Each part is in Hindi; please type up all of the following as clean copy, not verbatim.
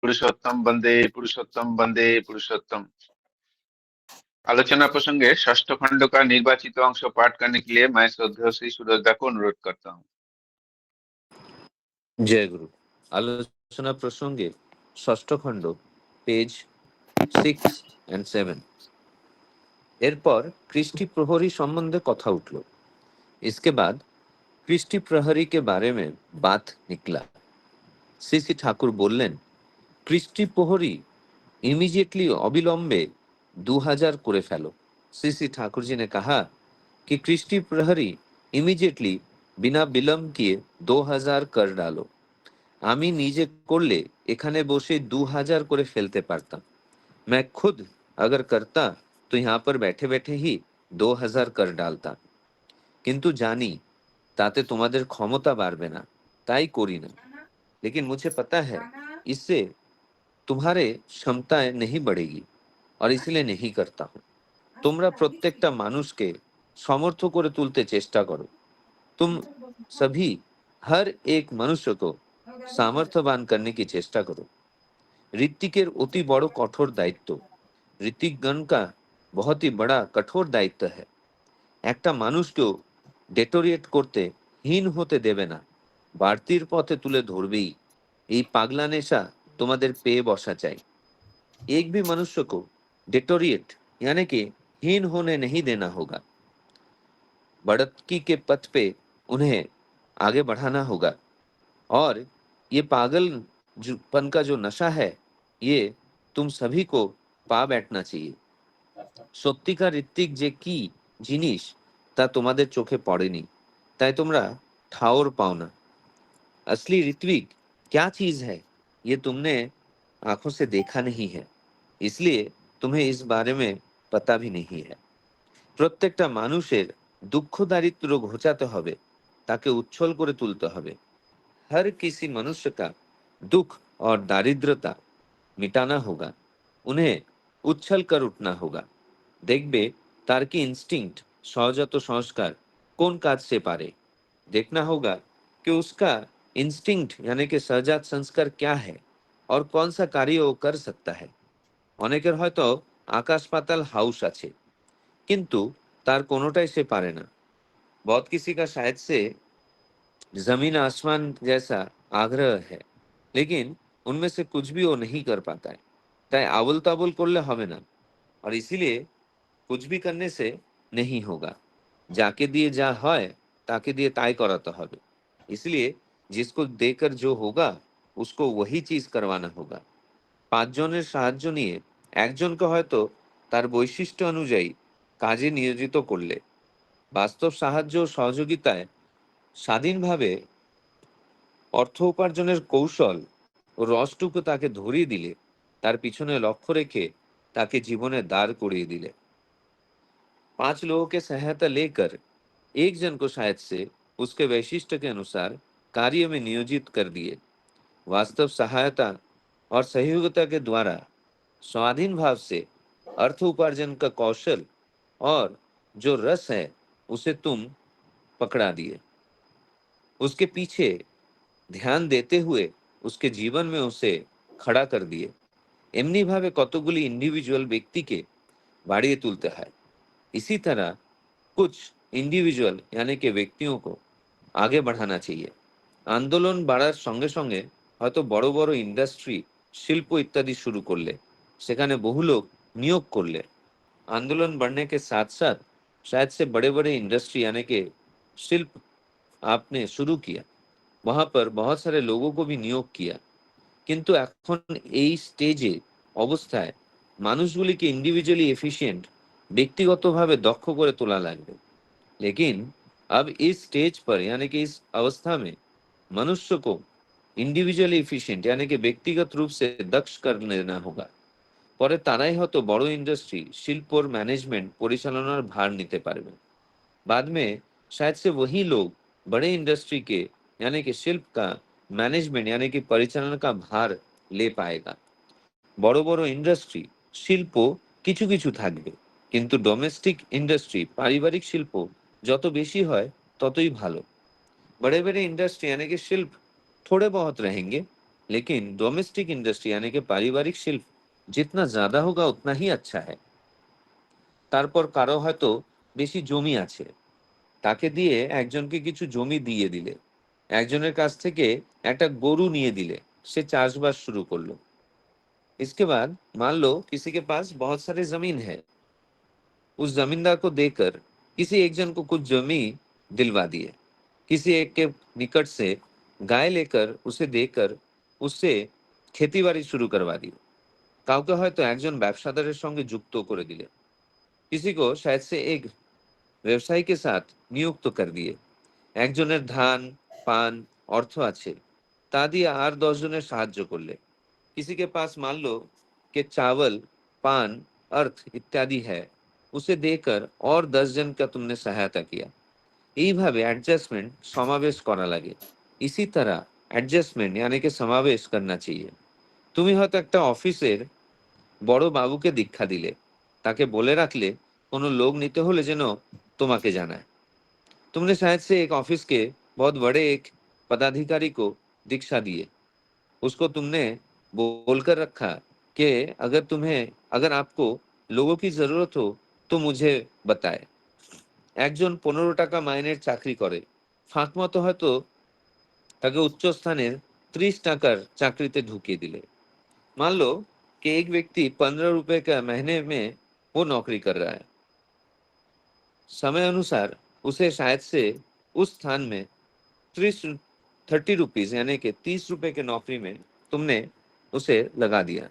पुरुषोत्तम वंदे पुरुषोत्तम। आलोचना प्रसंगे षष्ठ खंड का निर्वाचित अंश पाठ करने के लिए मैं श्रद्धेय श्री सूरजदा को अनुरोध करता हूँ। जय गुरु। आलोचना प्रसंगे षष्ठ खंड पेज 6 and 7। এরপর কৃষ্টি প্রহরী সম্বন্ধে কথা উঠল। इसके बाद কৃষ্টি प्रहरी के बारे में बात निकला। শ্রী ঠাকুর বললেন, কৃষ্টি প্রহরী इमीडिएटली अविलंबे 2000 করে ফেলো। श्री ठाकुर जी ने कहा कि कृष्टि प्रहरी इमीडिएटली बिना विलंब किए 2000 कर डालो। আমি নিজে করলে এখানে বসে 2000 করে ফেলতে পারতাম। मैं खुद अगर करता तो यहाँ पर बैठे बैठे ही 2000 कर डालता। কিন্তু জানি তাতে তোমাদের ক্ষমতা বাড়বে না, তাই করি না। लेकिन मुझे पता है इससे तुम्हारे क्षमताएं नहीं बढ़ेगी और इसलिए नहीं करता हूँ। তোমরা প্রত্যেকটা মানুষকে সমর্থ করে তুলতে চেষ্টা করো। तुम सभी हर एक मनुष्य को सामर्थ्यवान करने की चेष्टा करो। ऋतिकेर अति बड़ो कठोर दायित्व, ऋतिकगण का बहुत ही बड़ा कठोर दायित्व है। একটা মানুষকেও ডেটোরিয়েট করতে হীন হতে দেবে না, বাড়তির পথে তুলে ধরবেই। এই পাগলা নেশা তোমাদের পেয়ে বসা চাই। एक भी मनुष्य को डेटोरिएट यानी कि हीन होने नहीं देना होगा। बढ़तकी के पथ पे उन्हें आगे बढ़ाना होगा। और ये पागलपन का जो नशा है, ये तुम सभी को पा बैठना चाहिए। সত্যিকার ঋত্বিক যে কি জিনিস তা তোমাদের চোখে পড়েনি, তাই তোমরা ঠাওর পাও না। असली ऋत्विक क्या चीज है ये तुमने आंखों से देखा नहीं है, इसलिए तुम्हें इस बारे में पता भी नहीं है। প্রত্যেকটা মানুষের দুঃখ দারিদ্র ঘোচাতে হবে, তাকে উচ্ছল করে তুলতে হবে। हर किसी मनुष्य का दुख और दारिद्रता मिटाना होगा, उन्हें उच्छल कर उठना होगा। देखबे तार की इंस्टिंक्ट सहजात संस्कार कौन काज से पारे। देखना होगा कि उसका इंस्टिंक्ट यानी कि सहजात संस्कार क्या है और कौन सा कार्य वो कर सकता है। অনেকের হয়তো আকাশ পাতাল হাউস আছে, কিন্তু তার কোনোটাই সে পারে না। बहुत किसी का शायद से जमीन आसमान जैसा आग्रह है, लेकिन उनमें से कुछ भी वो नहीं कर पाता है। তাই আবল তাবল করলে হবে না, और इसीलिए कुछ भी करने से नहीं होगा। যাকে দিয়ে যা হয় তাকে দিয়ে তাই করাতে হবে। इसलिए जिसको देकर जो होगा उसको वही चीज करवाना होगा। পাঁচজনের সাহায্য নিয়ে একজনকে হয়তো তার বৈশিষ্ট্য অনুযায়ী কাজে নিয়োজিত করলে, বাস্তব সাহায্য ও সহযোগিতায় স্বাধীনভাবে অর্থ উপার্জনের কৌশল ও রসটুকু তাকে ধরিয়ে দিলে, তার পিছনে লক্ষ্য রেখে তাকে জীবনে दांड़ करिए दिले। 5 लोगों के सहायता लेकर एक जन को शायद से उसके वैशिष्ट्य के अनुसार कार्य में नियोजित कर दिए। वास्तव सहायता और सहयोगिता के द्वारा स्वाधीन भाव से अर्थ उपार्जन का कौशल और जो रस है उसे तुम पकड़ा दिए। उसके पीछे ध्यान देते हुए उसके जीवन में उसे खड़ा कर दिए। एमनी भावे कतगुली इंडिविजुअल व्यक्ति के बाड़िए तुलते हैं। इसी तरह कुछ इंडिविजुअल यानी कि व्यक्तियों को आगे बढ़ाना चाहिए। आंदोलन बाड़ार संगे संगे হয়তো বড় বড় ইন্ডাস্ট্রি, শিল্প ইত্যাদি শুরু করলে, সেখানে বহু लोग नियोग করলে, आंदोलन बढ़ने के साथ साथ शायद से बड़े बड़े इंडस्ट्री यानी कि शिल्प आपने शुरू किया, वहां पर बहुत सारे लोगों को भी नियोग किया। কিন্তু এখন এই স্টেজে অবস্থায় মানুষগুলিকে ইন্ডিভিজুয়ালি এফিশিয়েন্ট, ব্যক্তিগতভাবে দক্ষ করে তোলা লাগবে। लेकिन अब इस स्टेज पर यानी कि इस अवस्था में मनुष्य को इंडिविजुअली एफिशिएंट यानी कि व्यक्तिगत रूप से दक्ष कर लेना होगा। পরে তারাই হয়তো বড় इंडस्ट्री শিল্পর मैनेजमेंट পরিচালনার ভার নিতে পারবে। बाद में शायद से वही लोग बड़े इंडस्ट्री के यानी कि शिल्प का मैनेजमेंट यानी कि परिचालन का भार ले पाएगा। বড় বড় इंडस्ट्री শিল্প কিছু কিছু থাকবে, কিন্তু ডোমেস্টিক इंडस्ट्री পারিবারিক শিল্প যত বেশি হয় ততই ভালো। बड़े बड़े इंडस्ट्री यानी कि शिल्प थोड़े बहुत रहेंगे, लेकिन डोमेस्टिक इंडस्ट्री यानी कि पारिवारिक शिल्प जितना ज्यादा होगा उतना ही अच्छा है। তারপর কারো হয়তো বেশি জমি আছে, তাকে দিয়ে একজনকে কিছু জমি দিয়ে দিলে, একজনের কাছ থেকে একটা গরু নিয়ে দিলে, সে চাষবাস শুরু করলো। इसके बाद मान लो किसी के पास बहुत सारी जमीन है, उस जमींदार को देकर किसी एक जन को कुछ जमी दिलवा दिए, किसी एक के निकट से गाय लेकर उसे देकर उससे खेती শুরু করवा दी, কাউকে হয়তো একজন ব্যবসাদারের সঙ্গে যুক্ত করে দিলে, किसी को शायद से एक व्यवसायी के साथ नियुक्त कर दिए, একজনের ধান পান অর্থ আছে, তা দিয়ে আর 10 জনের সাহায্য করলে, किसी के पास मान लो कि चावल पान अर्थ इत्यादि है, उसे देकर और 10 जन का तुमने सहायता किया। এইভাবে অ্যাডজাস্টমেন্ট সমাবেশ করা লাগে। इसी तरह অ্যাডজাস্টমেন্ট यानी कि समावेश करना चाहिए। তুমি হয়তো একটা অফিসের বড় বাবুকে দীক্ষা দিলে, তাকে বলে রাখলে কোনো লোক নিতে হলে যেন তোমাকে জানায়। तुमने शायद से एक ऑफिस के बहुत बड़े एक पदाधिकारी को दीक्षा दिए, उसको तुमने बोलकर रखा कि अगर आपको लोगों की जरूरत हो तो मुझे बताए। একজন 15 টাকা মাইনের চাকরি করে, ফাঁক মতো হয়তো তাকে উচ্চ স্থানের 30 টাকার চাকরিতে ঢুকিয়ে দিলে। मान लो कि एक व्यक्ति 15 रुपए का महीने में वो नौकरी कर रहा है, समय अनुसार उसे शायद से उस स्थान में 30 यानी कि 30 रुपए के नौकरी में तुमने उसे लगा दिया।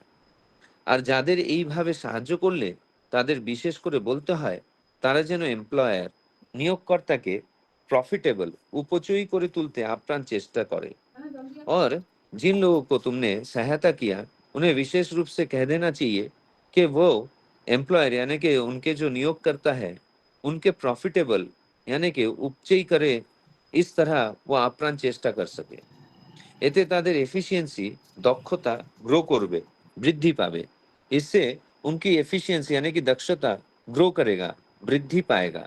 আর যাদের এইভাবে সাহায্য করলে তাদের বিশেষ করে বলতে হয় তারা যেন এমপ্লয়ার নিয়োগকর্তাকে प्रॉफिटेबल उपचयी করে তুলতে আপ্রাণ চেষ্টা করে। और जिन लोगों को तुमने सहायता किया उन्हें विशेष रूप से कह देना चाहिए कि वो एम्प्लॉयर यानी कि उनके जो नियोगकर्ता है उनके प्रॉफिटेबल यानी कि उपचयी करे, इस तरह वो आप्राण चेष्टा कर सके। এতে তাদের এফিসিয়েন্সি দক্ষতা গ্রো করবে, বৃদ্ধি পাবে। इससे उनकी एफिशिएंसी यानी कि दक्षता ग्रो करेगा, বৃদ্ধি পাएगा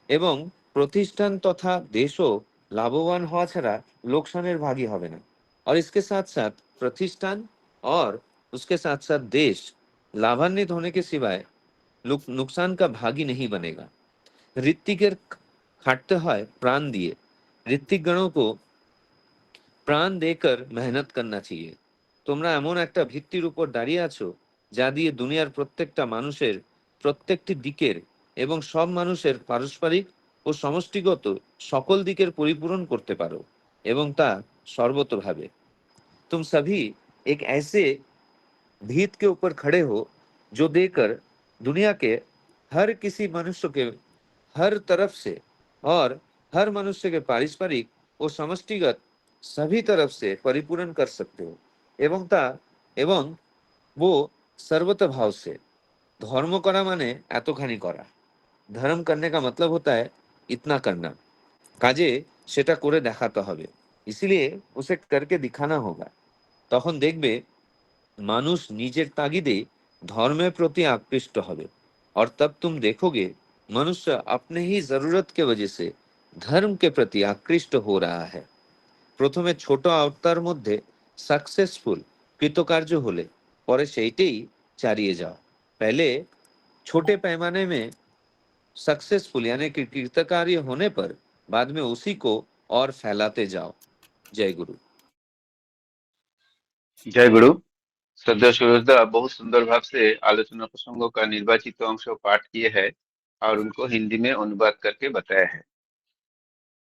এবং প্রতিষ্ঠান তথা দেশও লাভবান হওয়া ছাড়া লোকসানের ভাগী হবে না। और इसके साथ साथ प्रतिष्ठान और उसके साथ साथ देश लाभान्वित होने के सिवाय नुकसान का भागी नहीं बनेगा। ঋত্বিকের খাটতে হয় প্রাণ দিয়ে, ঋত্বিকগণও को প্রাণ দেकर মেহনত करना चाहिए। তোমরা এমন একটা ভিত্তির উপর দাঁড়িয়ে আছো যা দিয়ে দুনিয়ার প্রত্যেকটা মানুষের প্রত্যেকটি দিকের এবং সব মানুষের পারস্পরিক ও সমষ্টিগত সকল দিকের পরিপূরণ করতে পারো এবং তা সর্বতোভাবে। तुम सभी एक ऐसे भीत के ऊपर खड़े हो जो देकर दुनिया के हर किसी मनुष्य के हर तरफ से और हर मनुष्य के पारस्परिक और समष्टिगत सभी तरफ से परिपूर्ण कर सकते हो एवं ता एवं वो सर्वत भाव से। धर्म करा माने एतखानी करा, धर्म करने का मतलब होता है इतना करना, काजे সেটা করে দেখাতে হবে, इसलिए उसे करके दिखाना होगा। তখন দেখবে মানুষ নিজের তাগিদে ধর্মের প্রতি আকৃষ্ট হবে और तब तुम देखोगे मनुष्य अपने ही जरूरत के वजह से धर्म के प्रति আকৃষ্ট हो रहा है। প্রথমে ছোট আওতার মধ্যে সাকসেসফুল কৃতকার্য হলে পরে সেইটাই চালিয়ে যাও। पहले छोटे पैमाने में सक्सेसफुल यानी कि कृतकार्य होने पर बाद में उसी को और फैलाते जाओ। जय गुरु। जय गुरु। श्रद्धेय सुरेशदा बहुत सुंदर भाव से आलोचना प्रसंगों का निर्वाचित अंश पाठ किए हैं और उनको हिंदी में अनुवाद करके बताया है।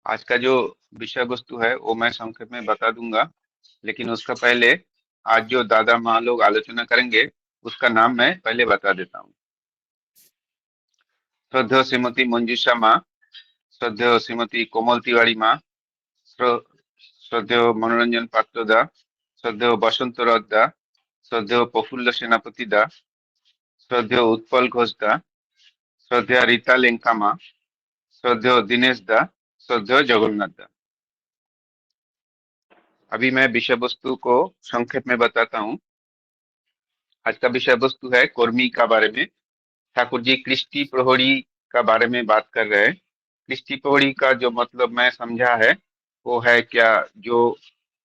आज का जो विषय वस्तु है वो मैं संक्षेप में बता दूंगा, लेकिन उसका पहले आज जो दादा माँ लोग आलोचना करेंगे उसका नाम मैं पहले बता देता हूँ। श्रद्धेय श्रीमती मंजूषा माँ, श्रद्धेय श्रीमती कोमल तिवारी माँ, श्रद्धेय मनोरंजन पात्र दा, श्रद्धेय बसंत रथ दा, श्रद्धेय प्रफुल्ल सेनापति दा, श्रद्धेय उत्पल घोष दा, श्रद्धेय रीता लेंका माँ, श्रद्धेय दिनेश दा, श्रद्धेय जगन्नाथ दा। अभी मैं विषय वस्तु को संक्षेप में बताता हूँ। आज का विषय वस्तु है कर्मी का बारे में। ठाकुर जी कृष्टि प्रहरी का बारे में बात कर रहे हैं। कृष्टि प्रहरी का जो मतलब मैं समझा है वो है क्या, जो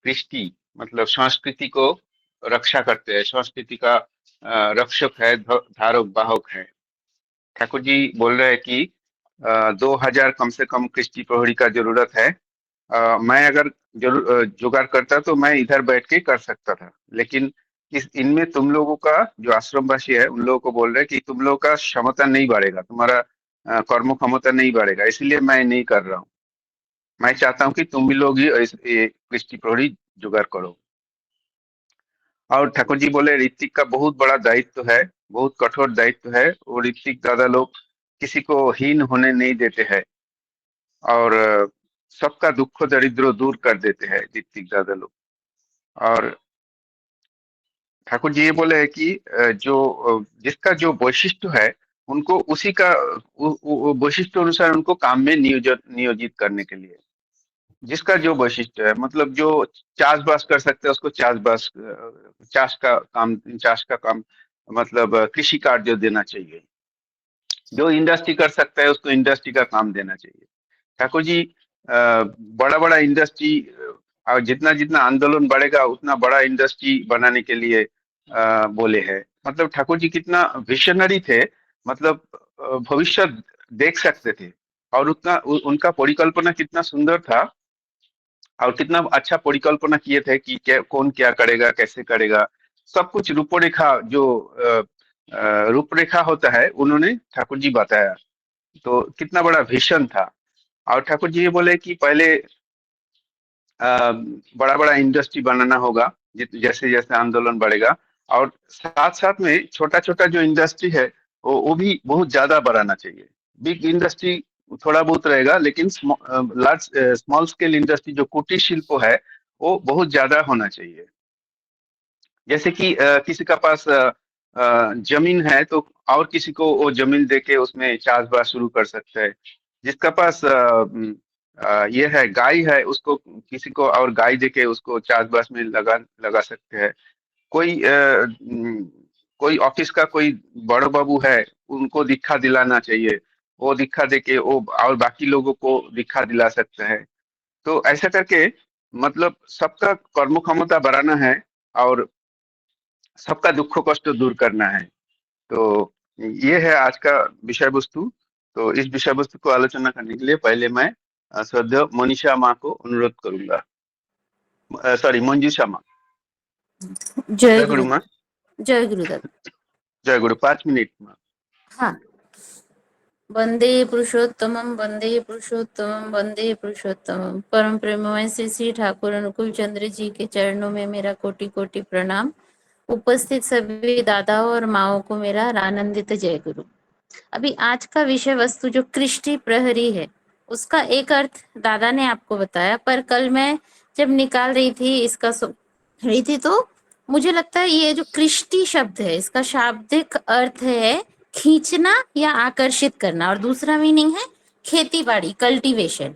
कृष्टि मतलब संस्कृति को रक्षा करते हैं, संस्कृति का रक्षक है, धारक बाहक है। ठाकुर जी बोल रहे हैं कि 2000 कम से कम कृष्टि प्रहरी का जरूरत है। मैं अगर जरूर जुगाड़ करता तो मैं इधर बैठ के कर सकता था, लेकिन इस इनमें तुम लोगों का जो आश्रमवासी है उन लोगों को बोल रहे हैं कि तुम लोगों का क्षमता नहीं बढ़ेगा, तुम्हारा कर्म क्षमता नहीं बढ़ेगा, इसलिए मैं नहीं कर रहा हूँ। मैं चाहता हूँ कि तुम भी लोग ही कृष्टि प्रहरी जुगाड़ करो। और ठाकुर जी बोले ऋतिक का बहुत बड़ा दायित्व है, बहुत कठोर दायित्व है, और ऋतिक दादा लोग किसी को हीन होने नहीं देते हैं, और सबका दुख दरिद्र दूर कर देते हैं ऋतिक दादा लोग। और ठाकुर जी ये बोले हैं कि जिसका जो वैशिष्ट्य है उनको उसी का वैशिष्ट्य अनुसार उनको काम में नियोजित नियोजित करने के लिए, जिसका जो वैशिष्ट्य है, मतलब जो चाष बास कर सकते हैं उसको चाष बास, चाष का काम मतलब कृषि कार्य देना चाहिए। जो इंडस्ट्री कर सकता है उसको इंडस्ट्री का काम देना चाहिए। ठाकुर जी बड़ा बड़ा इंडस्ट्री, और जितना जितना आंदोलन बढ़ेगा उतना बड़ा इंडस्ट्री बनाने के लिए बोले हैं। मतलब ठाकुर जी कितना विशनरी थे, मतलब भविष्य देख सकते थे, और उनका परिकल्पना कितना सुंदर था, और कितना अच्छा परिकल्पना किए थे कि कौन क्या करेगा, कैसे करेगा, सब कुछ रूपरेखा जो रूपरेखा होता है उन्होंने ठाकुर जी बताया। तो कितना बड़ा विजन था। और ठाकुर जी ये बोले कि पहले बड़ा बड़ा इंडस्ट्री बनाना होगा जैसे जैसे आंदोलन बढ़ेगा, और साथ साथ में छोटा छोटा जो इंडस्ट्री है वो भी बहुत ज्यादा बढ़ाना चाहिए। बिग इंडस्ट्री थोड़ा बहुत रहेगा, लेकिन लार्ज स्मॉल स्केल इंडस्ट्री जो कुटीर शिल्प है वो बहुत ज्यादा होना चाहिए। जैसे कि किसी का पास जमीन है तो और किसी को वो जमीन देके उसमें चाषबास शुरू कर सकता है। जिसका पास ये है गाय है, उसको किसी को और गाय देके उसको चाषबास में लगा लगा सकते हैं। कोई कोई ऑफिस का कोई बड़ो बाबू है, उनको दीक्षा दिलाना चाहिए, वो दीक्षा देके वो और बाकी लोगों को दीक्षा दिला सकते हैं। तो ऐसा करके मतलब सबका कर्म क्षमता बढ़ाना है, और सबका दुख कष्ट दूर करना है। तो ये है आज का विषय वस्तु। तो इस विषय वस्तु को आलोचना करने के लिए पहले मैं श्रद्धेय मनीषा माँ को अनुरोध करूंगा। सॉरी, मंजूषा माँ। जय जय गुरु गुरु। माँ। जय गुरुदेव। जय गुरु। 5 मिनट माँ। हाँ। वंदे पुरुषोत्तमम, वंदे पुरुषोत्तमम, वंदे पुरुषोत्तमम। परम प्रेममय श्री श्री ठाकुर अनुकूल चंद्र जी के चरणों में मेरा कोटि कोटि प्रणाम। उपस्थित सभी दादाओं और माओं को मेरा आनंदित जय गुरु। अभी आज का विषय वस्तु जो कृष्टि प्रहरी है, उसका एक अर्थ दादा ने आपको बताया, पर कल मैं जब निकाल रही थी इसका रही थी तो मुझे लगता है ये जो कृष्टि शब्द है इसका शाब्दिक अर्थ है खींचना या आकर्षित करना, और दूसरा मीनिंग है खेती बाड़ी, कल्टीवेशन।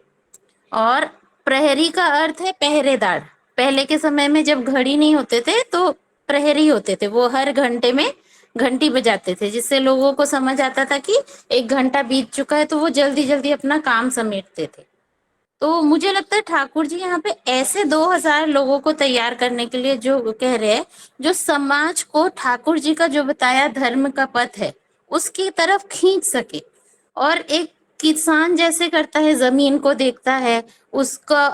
और प्रहरी का अर्थ है पहरेदार। पहले के समय में जब घड़ी नहीं होते थे तो प्रहरी होते थे, वो हर घंटे में घंटी बजाते थे, जिससे लोगों को समझ आता था कि 1 घंटा बीत चुका है, तो वो जल्दी जल्दी अपना काम समेटते थे। तो मुझे लगता है ठाकुर जी यहाँ पे ऐसे 2000 लोगों को तैयार करने के लिए जो कह रहे हैं, जो समाज को ठाकुर जी का जो बताया धर्म का पथ है उसकी तरफ खींच सके। और एक किसान जैसे करता है, जमीन को देखता है, उसका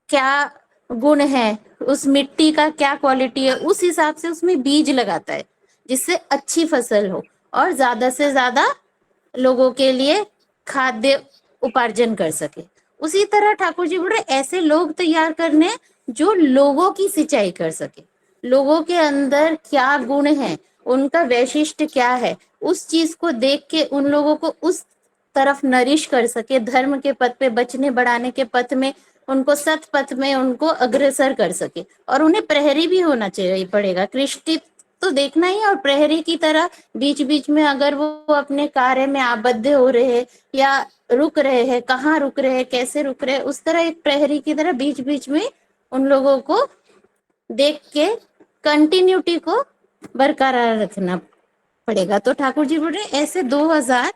क्या गुण है, उस मिट्टी का क्या क्वालिटी है, उस हिसाब से उसमें बीज लगाता है जिससे अच्छी फसल हो और ज्यादा से ज्यादा लोगों के लिए खाद्य उपार्जन कर सके। उसी तरह ठाकुर जी बोल रहे ऐसे लोग तैयार करने जो लोगों की सिंचाई कर सके। लोगों के अंदर क्या गुण है, उनका वैशिष्ट क्या है, उस चीज को देख के उन लोगों को उस तरफ नरिश कर सके, धर्म के पथ पे, बचने बढ़ाने के पथ में, उनको सत पथ में उनको अग्रसर कर सके। और उन्हें प्रहरी भी होना चाहिए पड़ेगा, कृष्टि तो देखना ही है, और प्रहरी की तरह बीच बीच में अगर वो अपने कार्य में आबद्ध हो रहे हैं या रुक रहे हैं, कहाँ रुक रहे हैं, कैसे रुक रहे हैं, उस तरह एक प्रहरी की तरह बीच बीच में उन लोगों को देख के कंटिन्यूटी को बरकरार रखना पड़ेगा। तो ठाकुर जी बोल रहे ऐसे 2000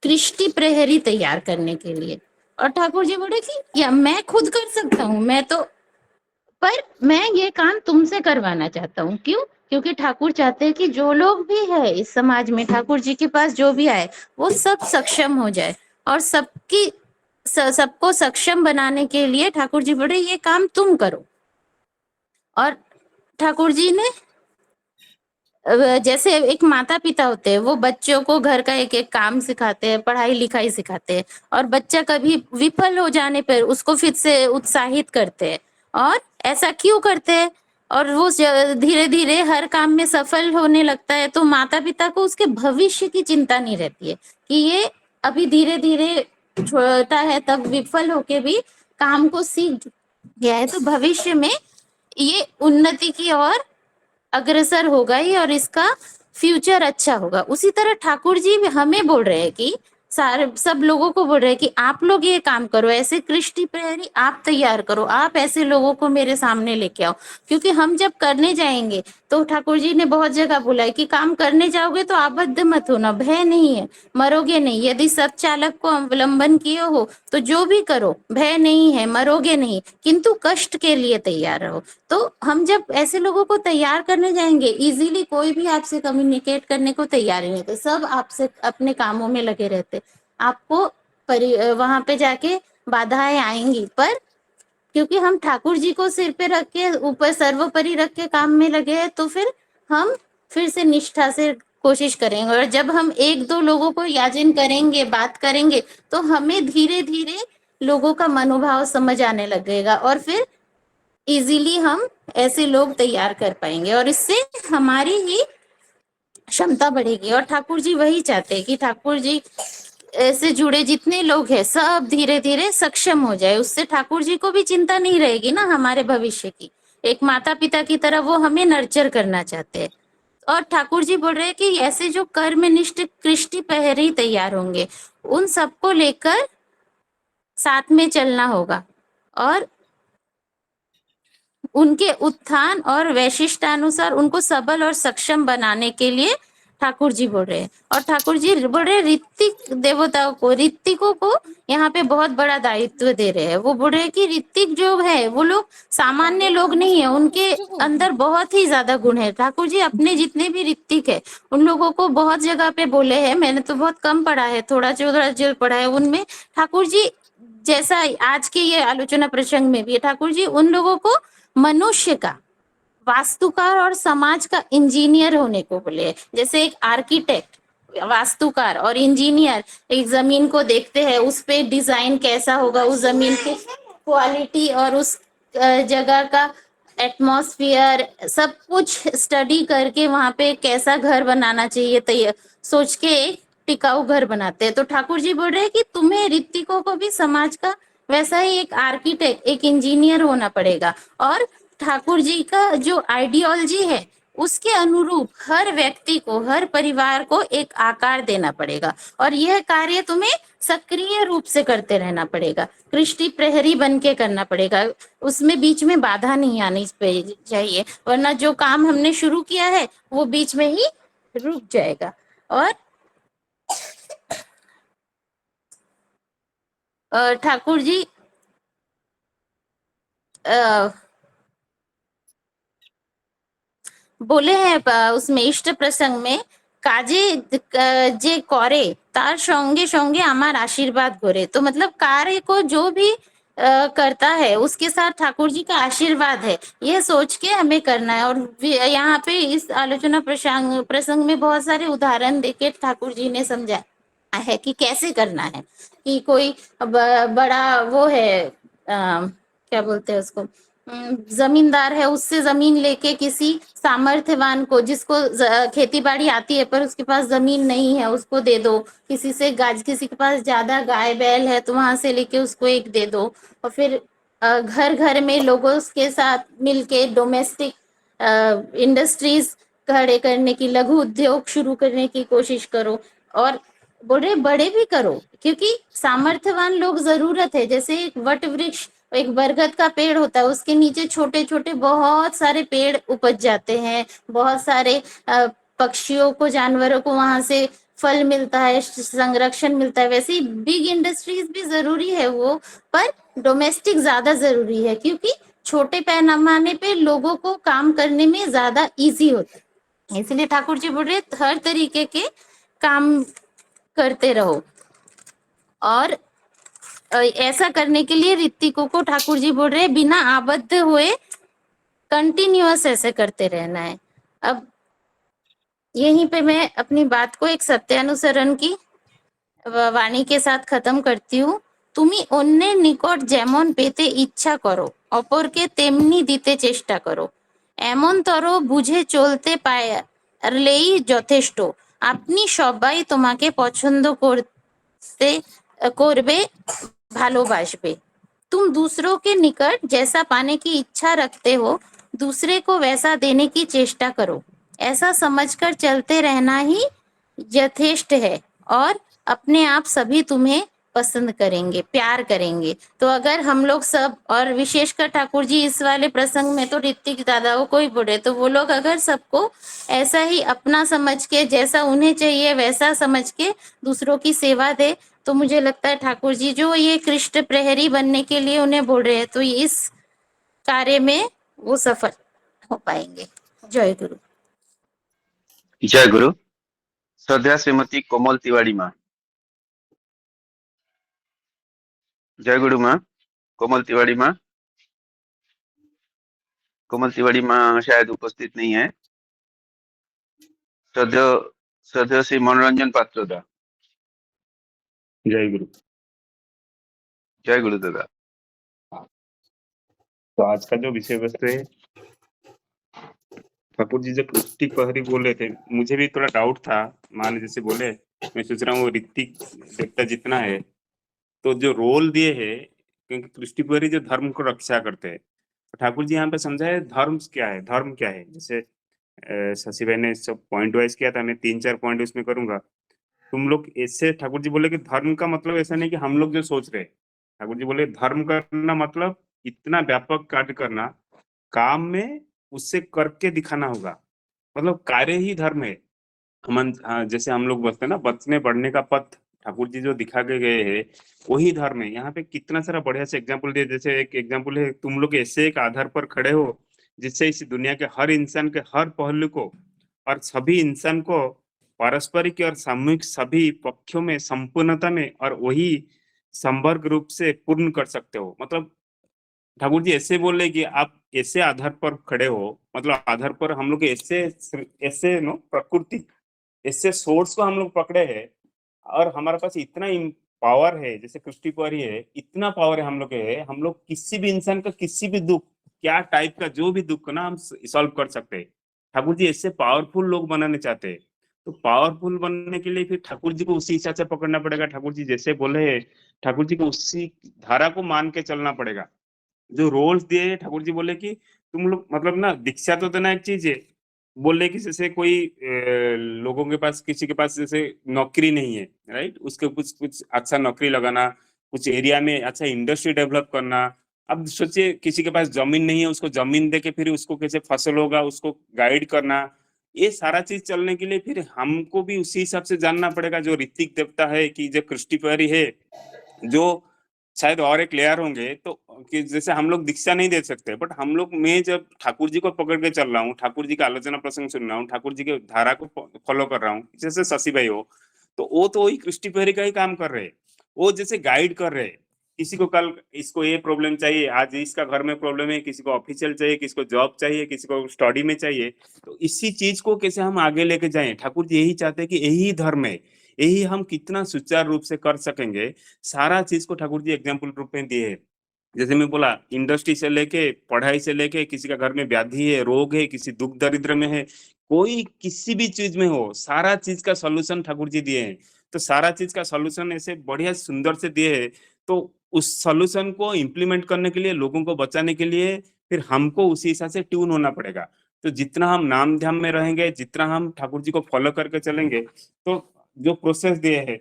कृष्टि प्रहरी तैयार करने के लिए। और ठाकुर जी बोले कि या मैं खुद कर सकता हूँ, मैं तो पर मैं ये काम तुमसे करवाना चाहता हूँ। क्यों? क्योंकि ठाकुर चाहते हैं कि जो लोग भी है इस समाज में, ठाकुर जी के पास जो भी आए वो सब सक्षम हो जाए, और सबको सक्षम बनाने के लिए ठाकुर जी बोले ये काम तुम करो। और ठाकुर जी ने जैसे एक माता पिता होते हैं, वो बच्चों को घर का एक एक काम सिखाते हैं, पढ़ाई लिखाई सिखाते हैं, और बच्चा कभी विफल हो जाने पर उसको फिर से उत्साहित करते हैं। और ऐसा क्यों करते हैं? और वो धीरे धीरे हर काम में सफल होने लगता है, तो माता पिता को उसके भविष्य की चिंता नहीं रहती है कि ये अभी धीरे धीरे छोटा है, तब विफल होके भी काम को सीख गया है, तो भविष्य में ये उन्नति की ओर अग्रसर होगा ही, और इसका फ्यूचर अच्छा होगा। उसी तरह ठाकुर जी भी हमें बोल रहे हैं कि सारे सब लोगों को बोल रहे हैं कि आप लोग ये काम करो, ऐसे कृष्टि प्रहरी आप तैयार करो, आप ऐसे लोगों को मेरे सामने लेके आओ। क्योंकि हम जब करने जाएंगे, तो ठाकुर जी ने बहुत जगह बोला है कि काम करने जाओगे तो आबद्ध मत होना, भय नहीं है, मरोगे नहीं। यदि सत चालक को अवलंबन किए हो तो जो भी करो, भय नहीं है, मरोगे नहीं, किंतु कष्ट के लिए तैयार रहो। तो हम जब ऐसे लोगों को तैयार करने जाएंगे, इजीली कोई भी आपसे कम्युनिकेट करने को तैयार नहीं होते, सब आपसे अपने कामों में लगे रहते। आपको वहां पे जाके बाधाएं आएंगी, पर क्योंकि हम ठाकुर जी को सिर पे रख के, ऊपर सर्वोपरि रख के काम में लगे हैं, तो फिर हम फिर से निष्ठा से कोशिश करेंगे। और जब हम एक दो लोगों को याचन करेंगे, बात करेंगे, तो हमें धीरे धीरे लोगों का मनोभाव समझ आने लगेगा, और फिर इजीली हम ऐसे लोग तैयार कर पाएंगे, और इससे हमारी ही क्षमता बढ़ेगी। और ठाकुर जी वही चाहते हैं कि ठाकुर जी से जुड़े जितने लोग हैं सब धीरे धीरे सक्षम हो जाए। उससे ठाकुर जी को भी चिंता नहीं रहेगी ना हमारे भविष्य की। एक माता पिता की तरह वो हमें नर्चर करना चाहते हैं। और ठाकुर जी बोल रहे हैं कि ऐसे जो कर्मनिष्ठ कृष्टि प्रहरी तैयार होंगे, उन सबको लेकर साथ में चलना होगा, और उनके उत्थान और वैशिष्टानुसार उनको सबल और सक्षम बनाने के लिए ठाकुर जी बोल रहे हैं। और ठाकुर जी बोल रहे हैं ऋत्विक देवताओं को, ऋत्विकों को यहाँ पे बहुत बड़ा दायित्व दे रहे हैं। वो बोल रहे हैं कि ऋत्विक जो है वो लोग सामान्य लोग नहीं है, उनके अंदर बहुत ही ज्यादा गुण है। ठाकुर जी अपने जितने भी ऋत्विक है उन लोगों को बहुत जगह पे बोले हैं, मैंने तो बहुत कम पढ़ा है, थोड़ा थोड़ा जो पढ़ा है उनमें ठाकुर जी, जैसा आज के ये आलोचना प्रसंग में भी ठाकुर जी उन लोगों को मनुष्य का, वास्तुकार और समाज का इंजीनियर होने को बोले। जैसे एक आर्किटेक्ट, वास्तुकार और इंजीनियर एक जमीन को देखते हैं, उस पे डिजाइन कैसा होगा, उस जमीन की क्वालिटी और उस जगह का एटमॉस्फेयर सब कुछ स्टडी करके वहां पे कैसा घर बनाना चाहिए तैयार सोच के एक टिकाऊ घर बनाते हैं। तो ठाकुर जी बोल रहे हैं कि तुम्हें ऋत्विकों को भी समाज का वैसा ही एक आर्किटेक्ट, एक इंजीनियर होना पड़ेगा। और ठाकुर जी का जो आइडियोलॉजी है उसके अनुरूप हर व्यक्ति को, हर परिवार को एक आकार देना पड़ेगा, और यह कार्य तुम्हें सक्रिय रूप से करते रहना पड़ेगा, कृष्टि प्रहरी बन के करना पड़ेगा। उसमें बीच में बाधा नहीं आनी चाहिए, वरना जो काम हमने शुरू किया है वो बीच में ही रुक जाएगा। और ठाकुर जी बोले हैं उसमें इष्ट प्रसंग में, কাজে যে করে তার সঙ্গে সঙ্গে আমার आशीर्वाद घोरे। तो मतलब कार्य को जो भी करता है उसके साथ ठाकुर जी का आशीर्वाद है, ये सोच के हमें करना है। और यहाँ पे इस आलोचना प्रसंग में बहुत सारे उदाहरण देके ठाकुर जी ने समझाया है कि कैसे करना है। कि कोई बड़ा वो है, क्या बोलते हैं उसको, जमींदार है, उससे जमीन लेके किसी सामर्थ्यवान को, जिसको खेती बाड़ी आती है पर उसके पास जमीन नहीं है, उसको दे दो। किसी से गाय, किसी के पास ज्यादा गाय बैल है तो वहां से लेके उसको एक दे दो। और फिर घर घर में लोगों के साथ मिलके डोमेस्टिक इंडस्ट्रीज खड़े करने की, लघु उद्योग शुरू करने की कोशिश करो। और बड़े बड़े भी करो, क्योंकि सामर्थ्यवान लोग जरूरत है। जैसे एक वट वृक्ष, एक बरगद का पेड़ होता है, उसके नीचे छोटे छोटे बहुत सारे पेड़ उपज जाते हैं, बहुत सारे पक्षियों को, जानवरों को वहां से फल मिलता है, संरक्षण मिलता है। वैसे ही बिग इंडस्ट्रीज भी जरूरी है वो, पर डोमेस्टिक ज्यादा जरूरी है, क्योंकि छोटे पैमाने पे लोगों को काम करने में ज्यादा इजी होता है। इसलिए ठाकुर जी बोल रहे हर तरीके के काम करते रहो। और ऐसा करने के लिए ऋतिकों को ठाकुर जी बोल रहे बिना आबद्ध हुए कंटिन्यूअस ऐसे करते रहना है। अब यहीं पे मैं अपनी बात को एक सत्यानुसरण की वाणी के साथ खत्म करती हूँ। তুমি অন্যের নিকট যেমন পেতে ইচ্ছা করো অপরকে তেমনি দিতে চেষ্টা করো, এমন তর বুঝে চলতে পারলেই যথেষ্ট। আপনি সবাই তোমাকে পছন্দ করবে, ভালোবাসবে। तुम दूसरों के निकट जैसा पाने की इच्छा रखते हो दूसरे को वैसा देने की चेष्टा करो, ऐसा समझकर चलते रहना ही यथेष्ट है और अपने आप सभी तुम्हें पसंद करेंगे, प्यार करेंगे। तो अगर हम लोग सब, और विशेषकर ठाकुर जी इस वाले प्रसंग में तो ऋतिक दादाओं को ही बोले, तो वो लोग अगर सबको ऐसा ही अपना समझ के, जैसा उन्हें चाहिए वैसा समझ के दूसरों की सेवा दे, तो मुझे लगता है ठाकुर जी जो ये कृष्ण प्रहरी बनने के लिए उन्हें बोल रहे हैं, तो इस कार्य में वो सफल हो पाएंगे। जय गुरु। जय गुरु। श्रद्धा श्रीमती कोमल तिवारी माँ। जय गुरु माँ। कोमल तिवारी माँ। कोमल तिवारी माँ शायद उपस्थित नहीं है। श्रद्धेय श्रद्धेय श्री मनोरंजन पात्रोदा। जय गुरु। जय गुरु दादा। तो आज का जो विषय वस्तु है, ठाकुर जी जब कृष्टि प्रहरी बोले थे, मुझे भी थोड़ा डाउट था। मान जैसे बोले, मैं सोच रहा हूँ ऋतिक देवता जितना है, तो जो रोल दिए है, क्योंकि कृष्टि प्रहरी जो धर्म को रक्षा करते हैं, तो ठाकुर जी यहाँ पे समझाए धर्म क्या है, धर्म क्या है। जैसे शशि भाई ने सब पॉइंट वाइज किया था, मैं 3-4 पॉइंट उसमें करूंगा। तुम लोग ऐसे, ठाकुर जी बोले कि धर्म का मतलब ऐसा नहीं कि हम लोग जो सोच रहे हैं। ठाकुर जी बोले धर्म करना मतलब इतना व्यापक कार्य करना, काम में उससे करके दिखाना होगा, मतलब कार्य ही धर्म है। हम जैसे हम लोग बोलते हैं ना, बचने बढ़ने का पथ ठाकुर जी जो दिखा के गए हैं वही धर्म है। यहाँ पे कितना सारा बढ़िया से एग्जाम्पल दिए। जैसे एक एग्जाम्पल है, तुम लोग ऐसे एक आधार पर खड़े हो जिससे इस दुनिया के हर इंसान के हर पहलू को और सभी इंसान को पारस्परिक और सामूहिक सभी पक्षों में संपूर्णता में और वही संवर्ग रूप से पूर्ण कर सकते हो। मतलब ठाकुर जी ऐसे बोले कि आप ऐसे आधार पर खड़े हो, मतलब आधार पर हम लोग ऐसे ऐसे नो प्रकृति, ऐसे सोर्स को हम लोग पकड़े हैं और हमारे पास इतना पावर है, जैसे कृष्टि पर ही है, इतना पावर है हम लोग के, हम लोग किसी भी इंसान का किसी भी दुख, क्या टाइप का जो भी दुख ना, हम सॉल्व कर सकते हैं। ठाकुर जी ऐसे पावरफुल लोग बनाने चाहते हैं। तो पावरफुल बनने के लिए फिर ठाकुर जी को उसी हिसाब से पकड़ना पड़ेगा। ठाकुर जी जैसे बोले हैं, ठाकुर जी को उसी धारा को मान के चलना पड़ेगा। जो रोल्स दिए ठाकुर जी बोले कि तुम लोग, मतलब ना, दीक्षा तो देना एक चीज है। बोले कि जैसे कोई लोगों के पास, किसी के पास जैसे नौकरी नहीं है, राइट, उसके कुछ कुछ अच्छा नौकरी लगाना, कुछ एरिया में अच्छा इंडस्ट्री डेवलप करना। अब सोचिए किसी के पास जमीन नहीं है, उसको जमीन दे के फिर उसको कैसे फसल होगा उसको गाइड करना। ये सारा चीज चलने के लिए फिर हमको भी उसी हिसाब से जानना पड़ेगा। जो ऋतिक देवता है कि जो कृष्टि प्रहरी है, जो शायद और एक लेयर होंगे, तो कि जैसे हम लोग दीक्षा नहीं दे सकते, बट हम लोग, मैं जब ठाकुर जी को पकड़ के चल रहा हूँ, ठाकुर जी का आलोचना प्रसंग सुन रहा हूँ, ठाकुर जी के धारा को फॉलो कर रहा हूँ, जैसे शशि भाई हो, तो वो तो वही कृष्टि प्रहरी का ही काम कर रहे हैं। वो जैसे गाइड कर रहे हैं। किसी को कल इसको ये प्रॉब्लम चाहिए, आज इसका घर में प्रॉब्लम है, किसी को ऑफिशियल चाहिए, किसी को जॉब चाहिए, किसी को स्टडी में चाहिए, तो इसी चीज को कैसे हम आगे लेके जाएं। ठाकुर जी यही चाहते हैं कि यही धर्म है, यही हम कितना सुचारू रूप से कर सकेंगे, सारा चीज को ठाकुर जी एग्जाम्पल रूप में दिए है। जैसे मैं बोला, इंडस्ट्री से लेके, पढ़ाई से लेके, किसी का घर में व्याधि है, रोग है, किसी दुख दरिद्र में है, कोई किसी भी चीज में हो, सारा चीज का सॉल्यूशन ठाकुर जी दिए हैं। तो सारा चीज का सॉल्यूशन ऐसे बढ़िया सुंदर से दिए है। तो उस सॉल्यूशन को इम्प्लीमेंट करने के लिए, लोगों को बचाने के लिए, फिर हमको उसी हिसाब से ट्यून होना पड़ेगा। तो जितना हम नाम ध्यान में रहेंगे, जितना हम ठाकुर जी को फॉलो करके चलेंगे, तो जो प्रोसेस दिए है,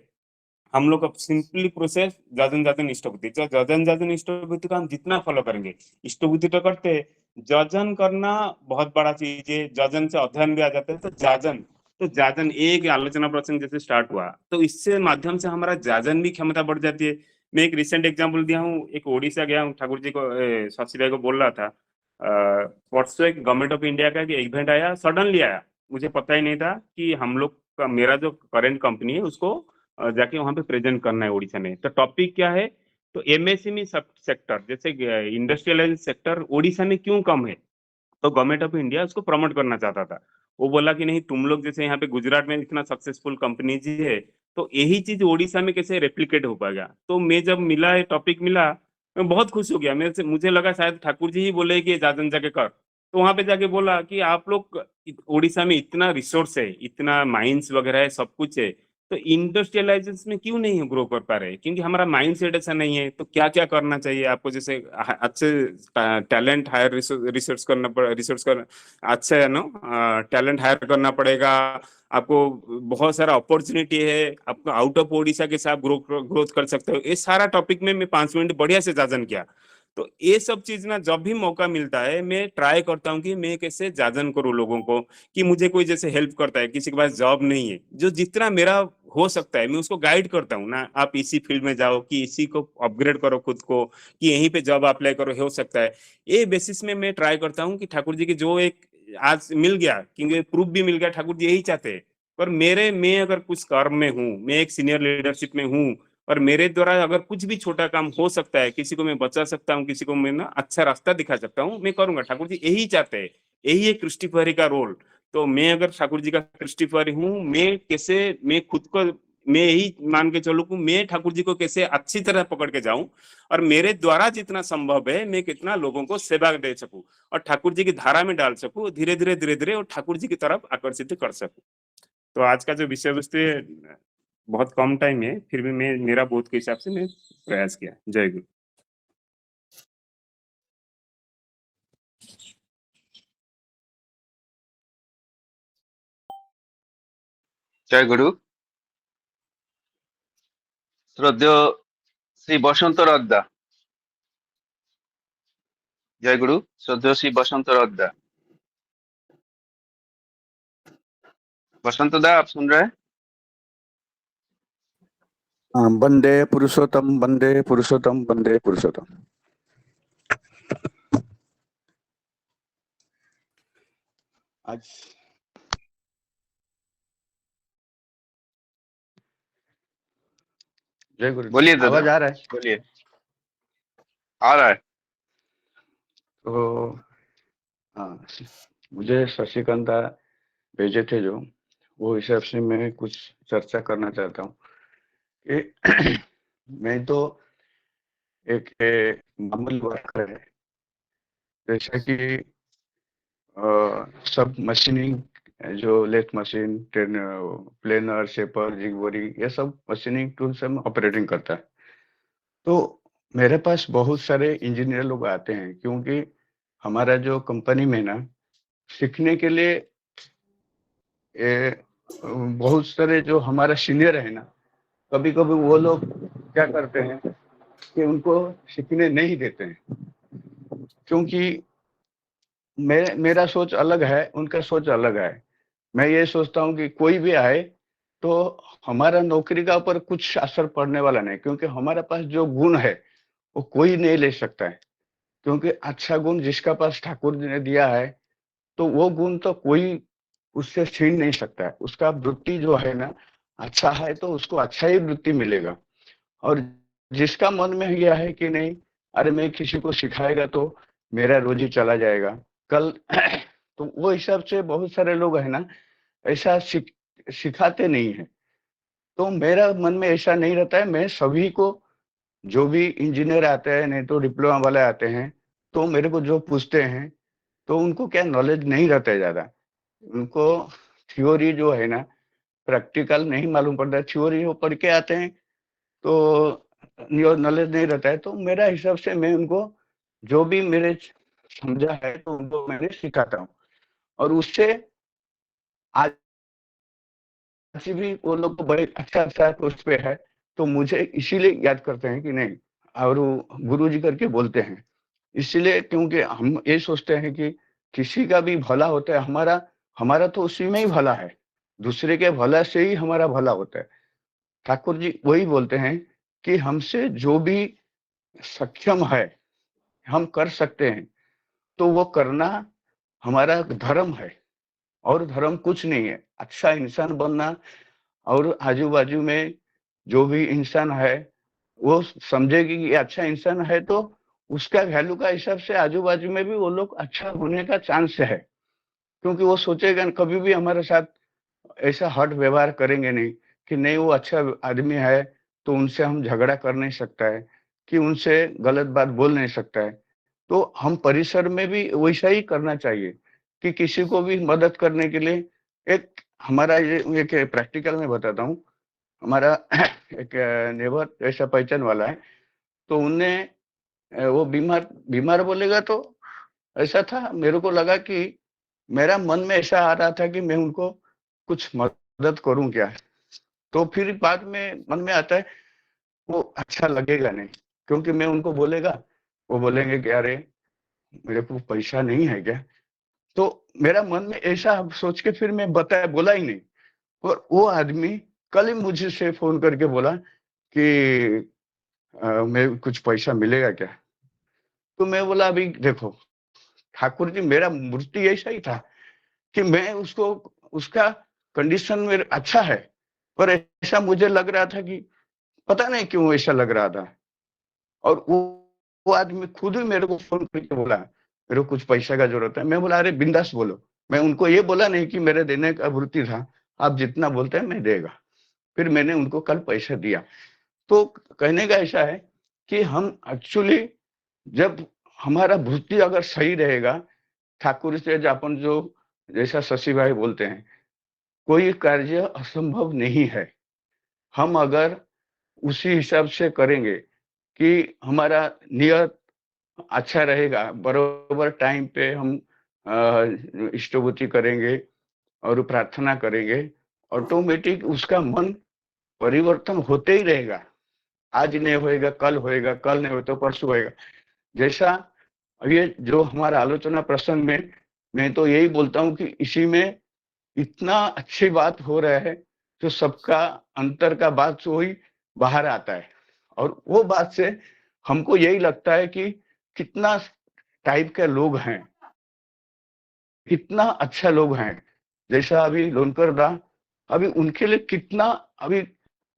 हम लोग अब सिंपली प्रोसेस जजन जजन इष्टबुद्धि, जजन जजन इष्टबुद्धि का हम जितना फॉलो करेंगे, इष्टबुद्धि तो करते हैं, जजन करना बहुत बड़ा चीज है। जजन से अध्ययन भी आ जाता है। तो जाजन एक आलोचना प्रसंग जैसे स्टार्ट हुआ, तो इससे माध्यम से हमारा जाजन भी क्षमता बढ़ जाती है। मैं एक रिसेंट एग्जांपल दिया हूँ, एक ओडिशा गया हूँ, ठाकुर जी को शशि भाई को बोल रहा था, परसों एक गवर्नमेंट ऑफ इंडिया का इवेंट आया, सडनली आया, मुझे पता ही नहीं था कि हम लोग का, मेरा जो करेंट कंपनी है उसको जाके वहां पे प्रेजेंट करना है उड़ीसा में। तो टॉपिक क्या है, तो एमएसएमई सेक्टर जैसे इंडस्ट्रियलाइज सेक्टर उड़ीसा में क्यों कम है, तो गवर्नमेंट ऑफ इंडिया उसको प्रमोट करना चाहता था। वो बोला कि नहीं, तुम लोग जैसे यहाँ पे गुजरात में इतना सक्सेसफुल कंपनी जी है, तो यही चीज ओडिशा में कैसे रेप्लिकेट हो पाएगा। तो मैं जब मिला, ये टॉपिक मिला, मैं बहुत खुश हो गया। मुझे लगा शायद ठाकुर जी ही बोले कि जाजन जाके कर, तो वहां पे जाके बोला कि आप लोग ओडिशा में इतना रिसोर्स है, इतना माइंस वगैरह है, सब कुछ है, तो इंडस्ट्रियलाइजेशन में क्यों नहीं ग्रो कर पा रहे, क्योंकि हमारा माइंड सेट ऐसा नहीं है। तो क्या क्या करना चाहिए आपको, जैसे अच्छे टैलेंट हायर रिसर्च करना पड़े, रिसर्च कर अच्छा है ना, टैलेंट हायर करना पड़ेगा आपको, बहुत सारा अपॉर्चुनिटी है आपको, आउट ऑफ ओडिशा के साथ ग्रोथ कर सकते हो। ये सारा टॉपिक में मैं 5 मिनट बढ़िया से जाजन किया। तो ये सब चीज ना, जब भी मौका मिलता है मैं ट्राई करता हूँ कि मैं कैसे जाजन करूँ लोगों को, कि मुझे कोई जैसे हेल्प करता है, किसी के पास जॉब नहीं है, जो जितना मेरा हो सकता है मैं उसको गाइड करता हूँ ना, आप इसी फील्ड में जाओ, कि इसी को अपग्रेड करो खुद को, कि यहीं पे जॉब अप्लाई करो, हो सकता है। ये बेसिस में मैं ट्राई करता हूँ कि ठाकुर जी की जो एक आज मिल गया, क्योंकि प्रूफ भी मिल गया, ठाकुर जी यही चाहते हैं। पर मैं अगर कुछ कर्म में हूँ, मैं एक सीनियर लीडरशिप में हूँ, और मेरे द्वारा अगर कुछ भी छोटा काम हो सकता है, किसी को मैं बचा सकता हूँ, किसी को मैं ना अच्छा रास्ता दिखा सकता हूँ, मैं करूंगा। ठाकुर जी यही चाहते हैं, यही है कृष्टि प्रहरी का रोल। तो मैं अगर ठाकुर जी का कृष्टि प्रहरी हूँ, मैं खुद को, मैं यही मान के चलूँ कि मैं ठाकुर जी को कैसे अच्छी तरह पकड़ के जाऊं, और मेरे द्वारा जितना संभव है मैं कितना लोगों को सेवा दे सकूं, और ठाकुर जी की धारा में डाल सकूं, धीरे धीरे और ठाकुर जी की तरफ आकर्षित कर सकूं। तो आज का जो विषय वस्तु है, बहुत कम टाइम है, फिर भी मैं मेरा बोध के हिसाब से मैं प्रयास किया। जय गुरु। জয় গুরু। শ্রদ্ধেয় শ্রী বসন্ত রদ্দা। जय गुरु। श्रद्धेय श्री बसंत रद्दा। बसंत दा, आप सुन रहे हैं? वंदे पुरुषोत्तम, वंदे पुरुषोत्तम, वंदे पुरुषोत्तम। आज जय गुरु। बोलिए दादा, आवाज आ रहा है? बोलिए। आ रहा है। तो हाँ, मुझे शशिकांता भेजे थे जो, वो हिसाब से मैं कुछ चर्चा करना चाहता हूँ कि मैं तो एक मामूली वर्कर है, जैसा कि सब मशीनिंग, जो लेथ मशीन, प्लेनर, शेपर, जिगबोरी, ये सब मशीनिंग टूल्स हम ऑपरेटिंग करता है। तो मेरे पास बहुत सारे इंजीनियर लोग आते हैं, क्योंकि हमारा जो कंपनी में ना सीखने के लिए बहुत सारे जो हमारा सीनियर है ना, कभी कभी वो लोग क्या करते हैं कि उनको सीखने नहीं देते हैं, क्योंकि मेरा सोच अलग है, उनका सोच अलग है। मैं ये सोचता हूँ कि कोई भी आए तो हमारा नौकरी का ऊपर कुछ असर पड़ने वाला नहीं, क्योंकि हमारे पास जो गुण है वो कोई नहीं ले सकता है। क्योंकि अच्छा गुण जिसका पास ठाकुर जी ने दिया है, तो वो गुण तो कोई उससे छीन नहीं सकता है। उसका वृत्ति जो है ना, अच्छा है तो उसको अच्छा ही वृत्ति मिलेगा। और जिसका मन में यह है कि नहीं, अरे मैं किसी को सिखाएगा तो मेरा रोजी चला जाएगा कल, तो वो हिसाब से बहुत सारे लोग है ना, ऐसा सिखाते नहीं है। तो मेरा मन में ऐसा नहीं रहता है। मैं सभी को, जो भी इंजीनियर आते हैं, नहीं तो डिप्लोमा वाले आते हैं, तो मेरे को जो पूछते हैं, तो उनको क्या नॉलेज नहीं रहता है ज्यादा। उनको थ्योरी जो है ना, प्रैक्टिकल नहीं मालूम पड़ता है। थ्योरी वो पढ़ के आते हैं तो नॉलेज नहीं रहता है। तो मेरा हिसाब से मैं उनको जो भी मेरे समझा है तो उनको मैंने सिखाता हूँ, और उससे आज भी वो लोग को बड़े अच्छा अच्छा उस पे है, तो मुझे इसीलिए याद करते हैं कि नहीं, और गुरु जी करके बोलते हैं। इसीलिए क्योंकि हम ये सोचते हैं कि किसी का भी भला होता है, हमारा हमारा तो उसी में ही भला है, दूसरे के भला से ही हमारा भला होता है। ठाकुर जी वही बोलते हैं कि हमसे जो भी सक्षम है, हम कर सकते हैं, तो वो करना हमारा धर्म है और धर्म कुछ नहीं है। अच्छा इंसान बनना और आजू-बाजू में जो भी इंसान है, वो समझेगी कि ये अच्छा इंसान है, तो उसका वैल्यू का हिसाब से आजू-बाजू में भी वो लोग अच्छा होने का चांस है। क्योंकि वो सोचेगा कभी भी हमारे साथ ऐसा हठ व्यवहार करेंगे नहीं कि नहीं वो अच्छा आदमी है, तो उनसे हम झगड़ा कर नहीं सकता है, कि उनसे गलत बात बोल नहीं सकता है। तो हम परिसर में भी वैसा ही करना चाहिए कि किसी को भी मदद करने के लिए एक हमारा ये एक प्रैक्टिकल में बताता हूँ। हमारा एक नेबर ऐसा पहचान वाला है, तो उनने वो बीमार बीमार बोलेगा तो ऐसा था, मेरे को लगा कि मेरा मन में ऐसा आ रहा था कि मैं उनको कुछ मदद करूँ क्या? तो फिर बाद में मन में आता है, वो अच्छा लगेगा नहीं, क्योंकि मैं उनको बोलेगा, वो बोलेंगे कि अरे! मेरे को पैसा नहीं है क्या? तो मेरा मन में ऐसा सोच के फिर मैं बोला ही नहीं। और वो आदमी कल ही मुझे से फ़ोन करके बोला कि मैं कुछ पैसा मिलेगा क्या? तो मैं बोला अभी देखो, ठाकुर जी मेरा मूर्ति ऐसा ही था कि मैं उसको उसका कंडीशन में अच्छा है, पर ऐसा मुझे लग रहा था कि पता नहीं क्यों ऐसा लग रहा था। और वो आदमी खुद ही मेरे को फ़ोन करके बोला, मेरे को कुछ पैसे का ज़रूरत है। मैं बोला अरे बिंदास बोलो। मैं उनको ये बोला नहीं कि मेरे देने का वृत्ति था, आप जितना बोलते हैं मैं देगा। फिर मैंने उनको कल पैसा दिया। तो कहने का ऐसा है कि हम एक्चुअली जब हमारा वृत्ति अगर सही रहेगा, ठाकुर से अपन जो जैसा शशि भाई बोलते हैं, कोई कार्य असंभव नहीं है। हम अगर उसी हिसाब से करेंगे कि हमारा नियत अच्छा रहेगा, बरोबर टाइम पे हम स्तुति करेंगे और प्रार्थना करेंगे, ऑटोमेटिक उसका मन परिवर्तन होते ही रहेगा। आज नहीं होएगा, कल नहीं हो तो परसों होएगा। जैसा ये जो हमारा आलोचना प्रसंग में, मैं तो यही बोलता हूँ कि इसी में इतना अच्छी बात हो रहा है, जो सबका अंतर का बात से वही बाहर आता है। और वो बात से हमको यही लगता है कि कितना टाइप के लोग हैं, कितना अच्छा लोग हैं। जैसा अभी लोनकर दा, अभी उनके लिए कितना अभी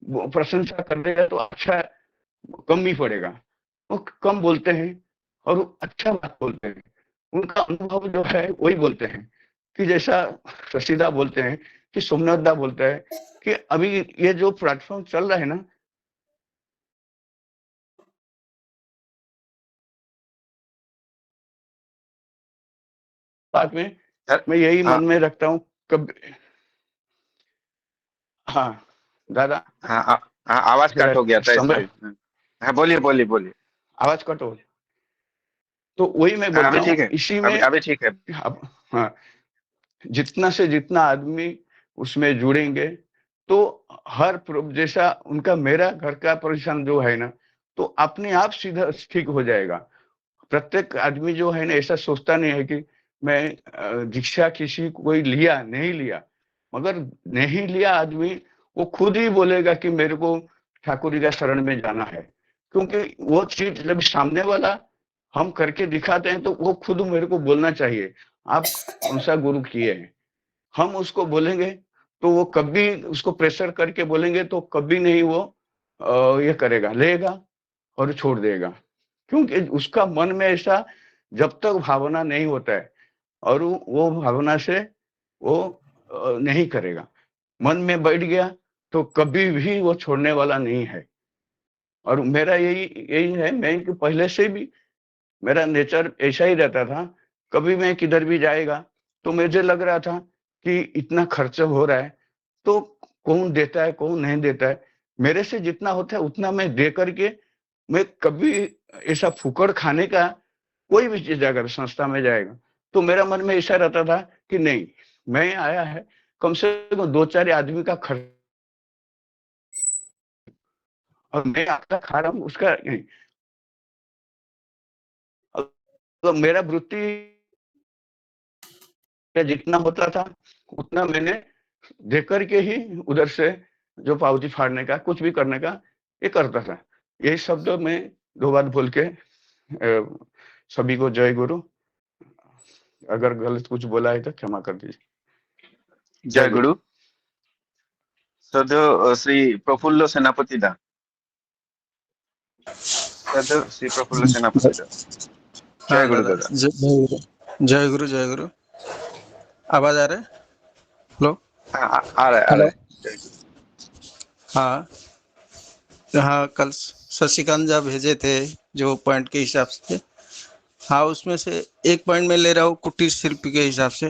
वो प्रशंसा करेगा तो अच्छा कम ही पड़ेगा। वो कम बोलते हैं और वो अच्छा बात बोलते हैं। उनका अनुभव जो है वही बोलते हैं कि जैसा शशिदा बोलते हैं, कि सोमनाथ दा बोलता है कि अभी ये जो प्लेटफ़ॉर्म चल रहा है ना, बाद में सर, मैं यही हाँ, मन में रखता हूँ कब। हाँ, दादा हाँ, हाँ, आवाज़ जरा कट हो गया था इसलिए। समय हाँ, बोलिए, बोलिए, बोलिए। आवाज़ कट हो गई। तो वही मैं हाँ, बोलता अभी हूँ ठीक है। इसी अभी में अभी ठीक है। अब हाँ, जितना से जितना आदमी उसमें जुड़ेंगे, तो हर जैसा उनका मेरा घर का परेशान जो है ना, तो अपने आप सीधा ठीक हो जाएगा। प्रत्येक आदमी जो है ना ऐसा सोचता नहीं है कि मैं दीक्षा किसी कोई लिया नहीं लिया, मगर नहीं लिया आदमी वो खुद ही बोलेगा कि मेरे को ठाकुर जी का शरण में जाना है। क्योंकि वो चीज जब सामने वाला हम करके दिखाते हैं तो वो खुद मेरे को बोलना चाहिए, आप कौन सा गुरु किए हैं। हम उसको बोलेंगे तो वो कभी उसको प्रेशर करके बोलेंगे तो कभी नहीं वो ये करेगा, लेगा और छोड़ देगा। क्योंकि उसका मन में ऐसा जब तक भावना नहीं होता है और वो भावना से वो नहीं करेगा। मन में बैठ गया तो कभी भी वो छोड़ने वाला नहीं है। और मेरा यही यही है, मैं कि पहले से भी मेरा नेचर ऐसा ही रहता था। कभी मैं किधर भी जाएगा तो मुझे लग रहा था कि इतना खर्च हो रहा है, तो कौन देता है, कौन नहीं देता है। मेरे से जितना होता है उतना मैं दे करके मैं कभी ऐसा फूकड़ खाने का कोई भी चीज़ अगर संस्था में जाएगा, तो मेरा मन में ऐसा रहता था कि नहीं, मैं आया है, कम से कम 2-4 आदमी का खर्च और मैं आपका खा रहा हूँ उसका नहीं। तो मेरा वृत्ति जितना होता था, उतना मैंने देकर के ही उधर से जो पावती फाड़ने का, कुछ भी करने का ये करता था। यही शब्दों में 2 बार बोल के सभी को जय गुरु। अगर गलत कुछ बोला है तो क्षमा कर दीजिए। जय गुरु। श्रद्धेय श्री प्रफुल्ल सेनापति दा। श्रद्धेय श्री प्रफुल्ल सेनापति दा। जय हाँ गुरु दादा, दादा। जय गुरु जय गुरु। आवाज आ रहा है? हेलो हाँ, आ रहा है, आ रहा हेलो। है। जय गुरु। हाँ, यहाँ कल शशिकांत जा भेजे थे जो पॉइंट के हिसाब से। हाँ, उसमें से एक पॉइंट मैं ले रहा हूँ कुटीर शिल्प के हिसाब से।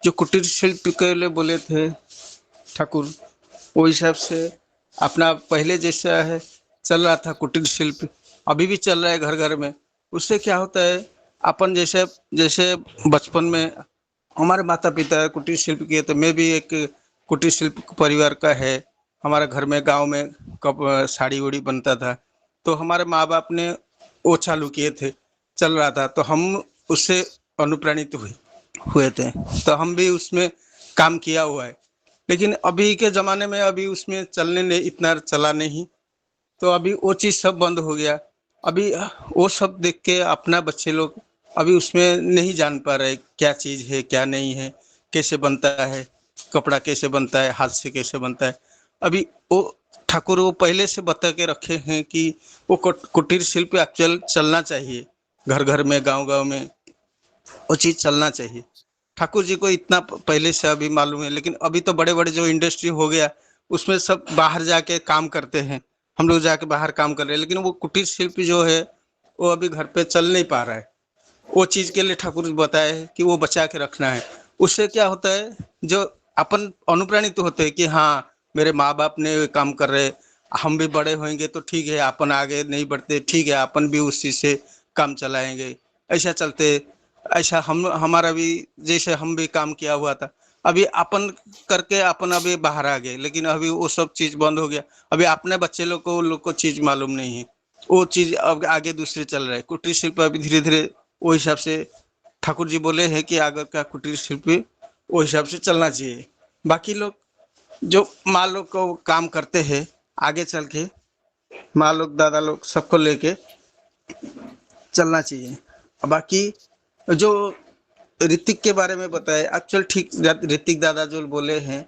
जो कुटीर शिल्प के लिए बोले थे ठाकुर, वो हिसाब से अपना पहले जैसा है चल रहा था कुटीर शिल्प, अभी भी चल रहा है घर घर में। उससे क्या होता है, अपन जैसे जैसे बचपन में हमारे माता पिता कुटीर शिल्प किए, तो मैं भी एक कुटीर शिल्प परिवार का है। हमारे घर में गांव में कब साड़ी उड़ी बनता था, तो हमारे माँ बाप ने वो चालू किए थे, चल रहा था, तो हम उससे अनुप्राणित हुए हुए थे, तो हम भी उसमें काम किया हुआ है। लेकिन अभी के ज़माने में अभी उसमें चलने नहीं, इतना चला नहीं, तो अभी वो चीज़ सब बंद हो गया। अभी वो सब देख के अपना बच्चे लोग अभी उसमें नहीं जान पा रहे क्या चीज़ है क्या नहीं है, कैसे बनता है कपड़ा, कैसे बनता है, हाथ से कैसे बनता है। अभी वो ठाकुर वो पहले से बता के रखे हैं कि वो कुटीर शिल्प एक्चुअल चलना चाहिए, घर घर में गांव गांव में वो चीज़ चलना चाहिए। ठाकुर जी को इतना पहले से अभी मालूम है, लेकिन अभी तो बड़े बड़े जो इंडस्ट्री हो गया उसमें सब बाहर जाके काम करते हैं, हम लोग जाके बाहर काम कर रहे हैं, लेकिन वो कुटीर शिल्प जो है वो अभी घर पे चल नहीं पा रहा है। वो चीज़ के लिए ठाकुर जी बताए हैं कि वो बचा के रखना है। उससे क्या होता है, जो अपन अनुप्राणित तो होते हैं कि हाँ मेरे माँ बाप ने काम कर रहे, हम भी बड़े होंगे तो ठीक है, अपन आगे नहीं बढ़ते ठीक है, अपन भी उस चीज़ से काम चलाएंगे, ऐसा चलते। ऐसा हम हमारा भी जैसे हम भी काम किया हुआ था, अभी अपन करके अपन अभी बाहर आ गए, लेकिन अभी वो सब चीज़ बंद हो गया। अभी अपने बच्चे लोग को चीज़ मालूम नहीं है, वो चीज़ अब आगे दूसरे चल रहा है। कुटीर शिल्प अभी धीरे धीरे वो हिसाब से ठाकुर जी बोले हैं कि आगे का कुटीर शिल्प वो हिसाब से चलना चाहिए। बाकी लोग जो माँ लोग को काम करते हैं आगे चल के, माँ लोग दादा लोग सबको लेके चलना चाहिए। बाकी जो ऋतिक के बारे में बताए एक्चुअल ठीक, ऋतिक दादा जो बोले हैं,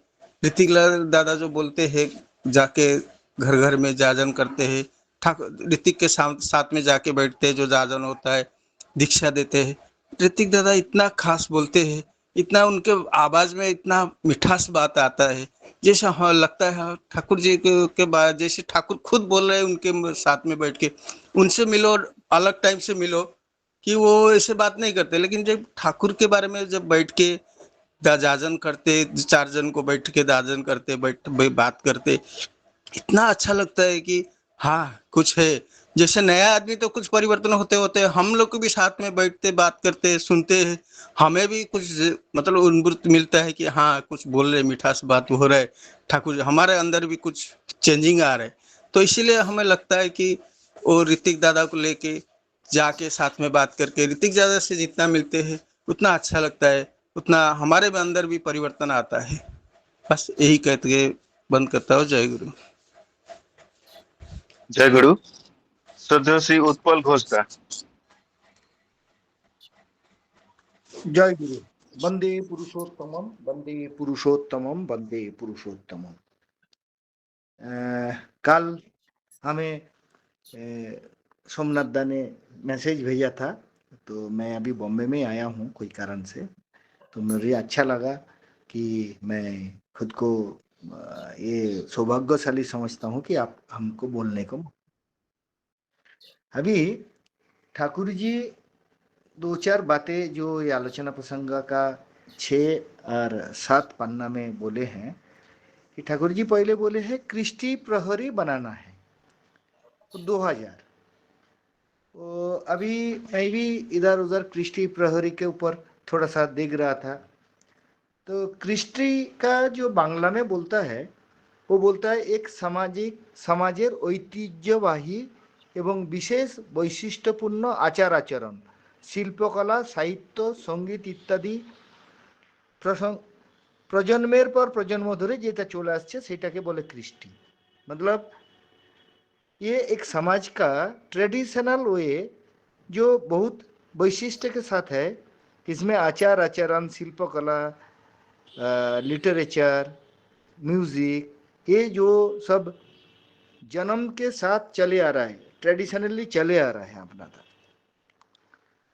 दादा जो बोलते हैं जाके घर घर में जाजन करते हैं, ठाकुर ऋतिक के साथ में जाके बैठते हैं, जो जाजन होता है दीक्षा देते हैं। ऋतिक दादा इतना खास बोलते हैं, इतना उनके आवाज में इतना मिठास बात आता है, जैसे हाँ लगता है ठाकुर जी के बाद जैसे ठाकुर खुद बोल रहे हैं उनके साथ में बैठ के। उनसे मिलो, अलग टाइम से मिलो कि वो ऐसे बात नहीं करते, लेकिन जब ठाकुर के बारे में जब बैठ के जाजन करते, 4 जन को बैठ के दाजन करते, बात करते, इतना अच्छा लगता है कि हाँ कुछ है। जैसे नया आदमी तो कुछ परिवर्तन होते होते हम लोग को भी साथ में बैठते बात करते सुनते हैं, हमें भी कुछ मतलब अमृत मिलता है कि हाँ कुछ बोल रहे, मिठास बात हो रहा है, ठाकुर जी हमारे अंदर भी कुछ चेंजिंग आ रहा है। तो इसीलिए हमें लगता है कि वो ऋतिक दादा को लेके जाके साथ में बात करके ऋतिक दादा से जितना मिलते हैं उतना अच्छा लगता है, उतना हमारे भी अंदर भी परिवर्तन आता है। बस यही कहते के बंद करता हूँ। जय गुरु। जय गुरु। श्रद्धेय श्री उत्पल घोष दा। जय गुरु। वंदे पुरुषोत्तमम वंदे पुरुषोत्तमम वंदे पुरुषोत्तमम। कल हमें सोमनाथ दा ने मैसेज भेजा था, तो मैं अभी बॉम्बे में आया हूँ कोई कारण से, तो मुझे अच्छा लगा कि मैं खुद को ये सौभाग्यशाली समझता हूँ कि आप हमको बोलने को। अभी ठाकुर जी 2-4 बातें जो ये आलोचना प्रसंग का 6 और 7 पन्ना में बोले हैं कि ठाकुर जी पहले बोले हैं कृष्टि प्रहरी बनाना है, तो 2000। तो अभी मैं भी इधर उधर कृष्टि प्रहरी के ऊपर थोड़ा सा देख रहा था, तो कृष्टि का जो बांग्ला में बोलता है वो बोलता है एक सामाजिक समाजेर ঐতিহ্যবাহী এবং বিশেষ বৈশিষ্ট্যপূর্ণ আচার আচরণ, শিল্পকলা, সাহিত্য, সঙ্গীত ইত্যাদি প্রজন্মের পর প্রজন্ম ধরে যেটা চলে আসছে সেটাকে বলে কৃষ্টি। मतलब ये एक समाज का ट्रेडिशनल वे जो बहुत वैशिष्ट्य के साथ है। इसमें आचार आचरण, शिल्पकला, लिटरेचर, म्यूजिक, ये जो सब जन्म के साथ चले आ रहा है, ट्रेडिशनली चले आ रहा है अपना था।